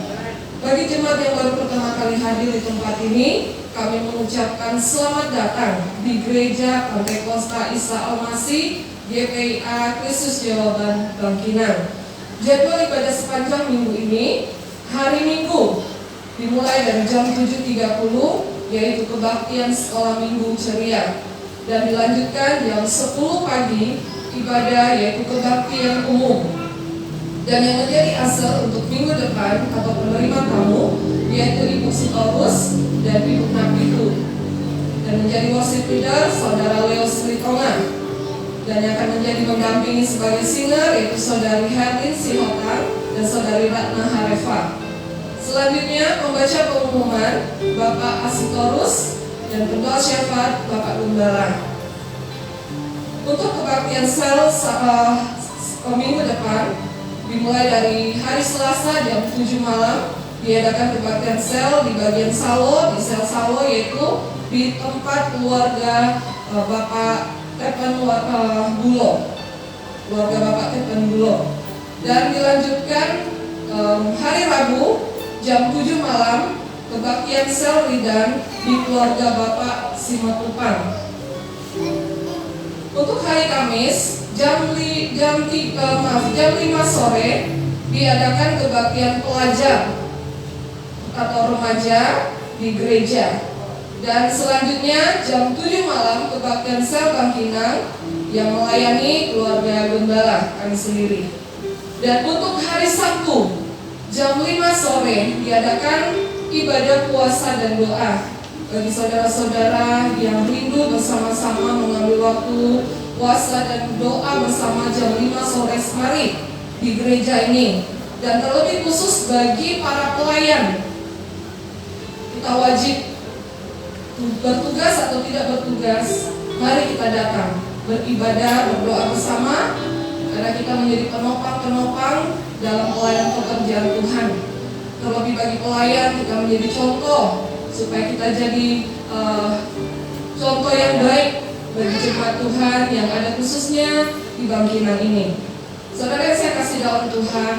Bagi jemaat yang baru pertama kali hadir di tempat ini, kami mengucapkan selamat datang di Gereja Pantai Kosta Isa Al-Masih GPIA Kristus Jawaban Bangkinang. Jadwal ibadah sepanjang minggu ini, hari Minggu dimulai dari jam 7.30, yaitu kebaktian sekolah minggu ceria, dan dilanjutkan jam 10 pagi ibadah yaitu kebaktian umum. Dan yang menjadi asal untuk minggu depan atau penerima tamu yaitu Ibu Sitorus dan Ibu Napitu, dan menjadi worship leader Saudara Leo Sritongan, dan yang akan menjadi mendampingi sebagai singer yaitu Saudari Herlin Sihotan dan Saudari Ratna Harefa. Selanjutnya pembaca pengumuman Bapak Asitorus dan pendoa syafaat Bapak Gembala. Untuk kebaktian sel minggu depan dimulai dari hari Selasa jam 7 malam, diadakan kebaktian sel di bagian Salo, di sel Salo, yaitu di tempat keluarga Bapak Tepen Bulo, keluarga Bapak Tepen Bulo. Dan dilanjutkan hari Rabu jam 7 malam kebaktian sel Ridan di keluarga Bapak Simatupang. Untuk hari Kamis jam 5 sore diadakan kebaktian pelajar atau remaja di gereja. Dan selanjutnya jam 7 malam kebaktian sel Bangkinang yang melayani keluarga Gembala kami sendiri. Dan untuk hari Sabtu jam 5 sore diadakan ibadah puasa dan doa. Bagi saudara-saudara yang rindu bersama-sama mengambil waktu puasa dan doa bersama jam 5 sore mari di gereja ini. Dan terlebih khusus bagi para pelayan, kita wajib bertugas atau tidak bertugas, mari kita datang beribadah, berdoa bersama, karena kita menjadi penopang-penopang dalam pelayanan pekerjaan Tuhan. Terlebih bagi pelayan, kita menjadi contoh supaya kita jadi contoh yang baik bagi jemaat Tuhan yang ada khususnya di Bangkinang ini. Saudara yang saya kasih dalam Tuhan,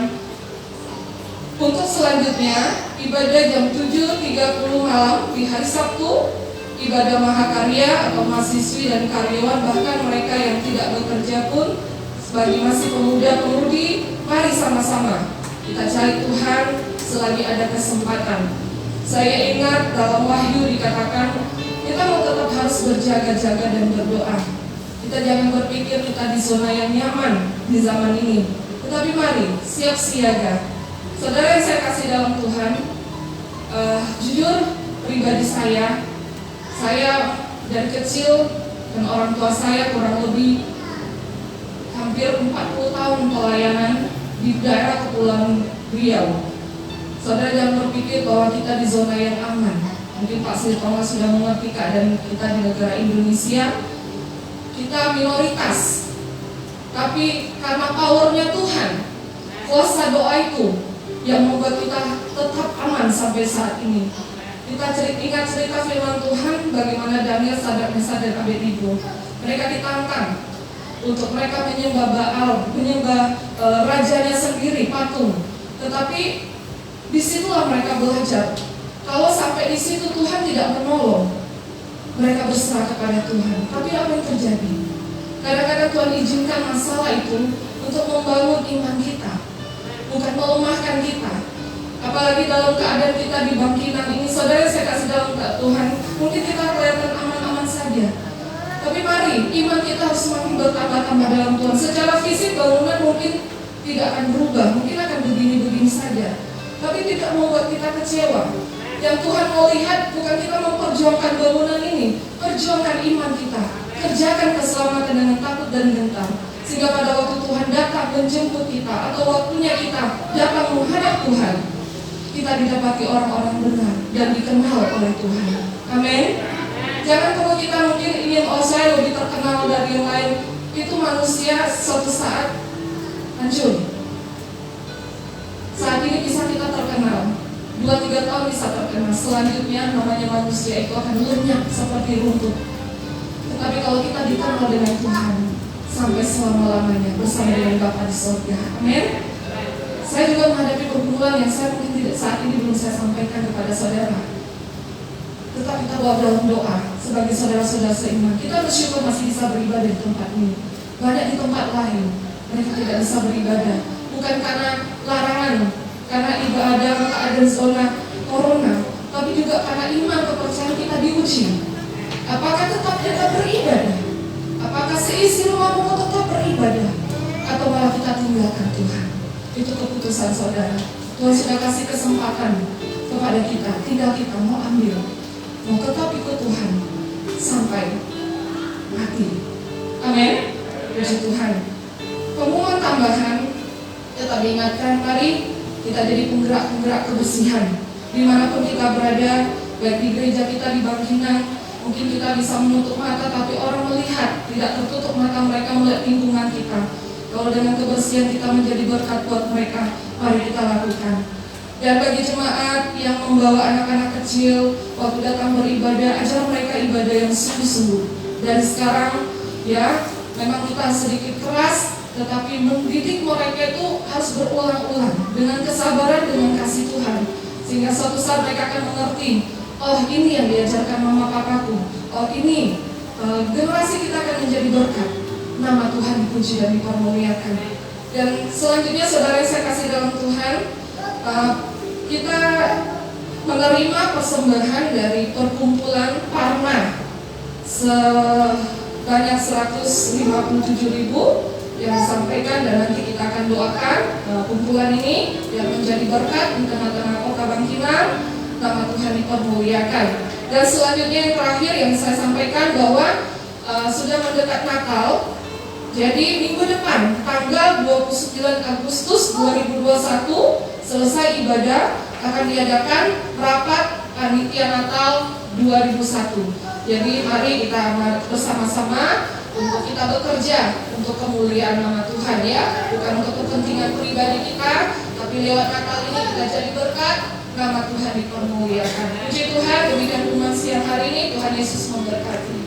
untuk selanjutnya ibadah jam 7.30 malam di hari Sabtu, ibadah mahakarya atau mahasiswi dan karyawan, bahkan mereka yang tidak bekerja pun, bagi masih pemuda-pemudi, mari sama-sama kita cari Tuhan selagi ada kesempatan. Saya ingat dalam Wahyu dikatakan kita mau tetap harus berjaga-jaga dan berdoa. Kita jangan berpikir kita di zona yang nyaman di zaman ini, tetapi mari siap siaga. Saudara yang saya kasih dalam Tuhan, jujur pribadi saya dari kecil dan orang tua saya kurang lebih hampir 40 tahun pelayanan di daerah Kepulauan Riau. Saudara jangan berpikir bahwa kita di zona yang aman. Mungkin Pak Sri Thomas sudah mengerti keadaan kita di negara Indonesia. Kita minoritas, tapi karena powernya Tuhan, kuasa doa itu yang membuat kita tetap aman sampai saat ini. Kita ingat cerita firman Tuhan bagaimana Daniel, Sadrak, Mesak, dan Abednego. Mereka ditantang untuk mereka menyembah Baal, menyembah rajanya sendiri, patung. Tetapi disitulah mereka belajar. Kalau sampai di situ Tuhan tidak menolong, mereka berserah kepada Tuhan. Tapi apa yang terjadi? Kadang-kadang Tuhan izinkan masalah itu untuk membangun iman kita, bukan melemahkan kita. Apalagi dalam keadaan kita di Bangkinang ini, saudara saya kasih dalam Tuhan, mungkin kita kelihatan aman-aman saja. Tapi mari, iman kita harus semakin bertambah-tambah dalam Tuhan. Secara fisik bangunan mungkin tidak akan berubah, mungkin akan begini-begini saja. Tapi tidak membuat kita kecewa. Yang Tuhan mau lihat bukan kita memperjuangkan bangunan ini, perjuangkan iman kita, kerjakan keselamatan dengan takut dan gentar, sehingga pada waktu Tuhan datang menjemput kita atau waktunya kita datang menghadap Tuhan, kita didapati orang-orang benar dan dikenal oleh Tuhan. Amin. Jangan kalau kita mungkin ingin, oh saya lebih terkenal dari yang lain, itu manusia suatu saat hancur. Saat ini bisa kita terkenal, 2-3 tahun bisa terkenal, selanjutnya namanya manusia itu akan lenyap seperti rumput. Tetapi kalau kita dikenal dengan Tuhan sampai selama-lamanya bersama dengan Bapa di surga. Amin. Saya juga menghadapi pergumulan yang saya mungkin tidak saat ini belum saya sampaikan kepada saudara. Tetap kita bawa dalam doa sebagai saudara-saudara seiman. Kita bersyukur masih bisa beribadah di tempat ini. Banyak di tempat lain mereka tidak bisa beribadah, bukan karena larangan, karena ibadah keadaan zona corona, tapi juga karena iman kepercayaan kita diuji. Apakah tetap kita beribadah? Apakah seisi rumahmu tetap beribadah? Atau malah kita tinggalkan Tuhan? Itu keputusan saudara. Tuhan sudah kasih kesempatan kepada kita, tinggal kita mau ambil, mau tetap ikut Tuhan sampai mati. Amin. Puji Tuhan. Pengumuman tambahan, tetap diingatkan, mari kita jadi penggerak-penggerak kebersihan dimanapun kita berada, baik di gereja kita di Bangkinang. Mungkin kita bisa menutup mata, tapi orang melihat, tidak tertutup mata mereka melihat lingkungan kita. Kalau dengan kebersihan kita menjadi berkat buat mereka, mari kita lakukan. Dan bagi jemaat yang membawa anak-anak kecil waktu datang beribadah, ajar mereka ibadah yang sungguh-sungguh. Dan sekarang ya, memang kita sedikit keras, tetapi mendidik mereka itu harus berulang-ulang dengan kesabaran, dengan kasih Tuhan, sehingga suatu saat mereka akan mengerti, oh ini yang diajarkan mama papaku, oh ini generasi kita akan menjadi berkat. Nama Tuhan dipuji dan dipermuliakan. Dan selanjutnya saudara yang saya kasih dalam Tuhan, kita menerima persembahan dari perkumpulan Parma sebanyak 157.000 yang disampaikan, dan nanti kita akan doakan kumpulan ini yang menjadi berkat di tengah-tengah kota Bangkinang. Nama Tuhan dipermuliakan. Dan selanjutnya yang terakhir yang saya sampaikan bahwa sudah mendekat Natal. Jadi minggu depan tanggal 29 Agustus 2021 selesai ibadah akan diadakan rapat panitia Natal 2001. Jadi mari kita bersama-sama untuk kita bekerja untuk kemuliaan nama Tuhan ya, bukan untuk kepentingan pribadi kita, tapi lewat Natal ini kita jadi berkat, nama Tuhan dipermuliakan. Puji Tuhan, demikian firman siang hari ini, Tuhan Yesus memberkati.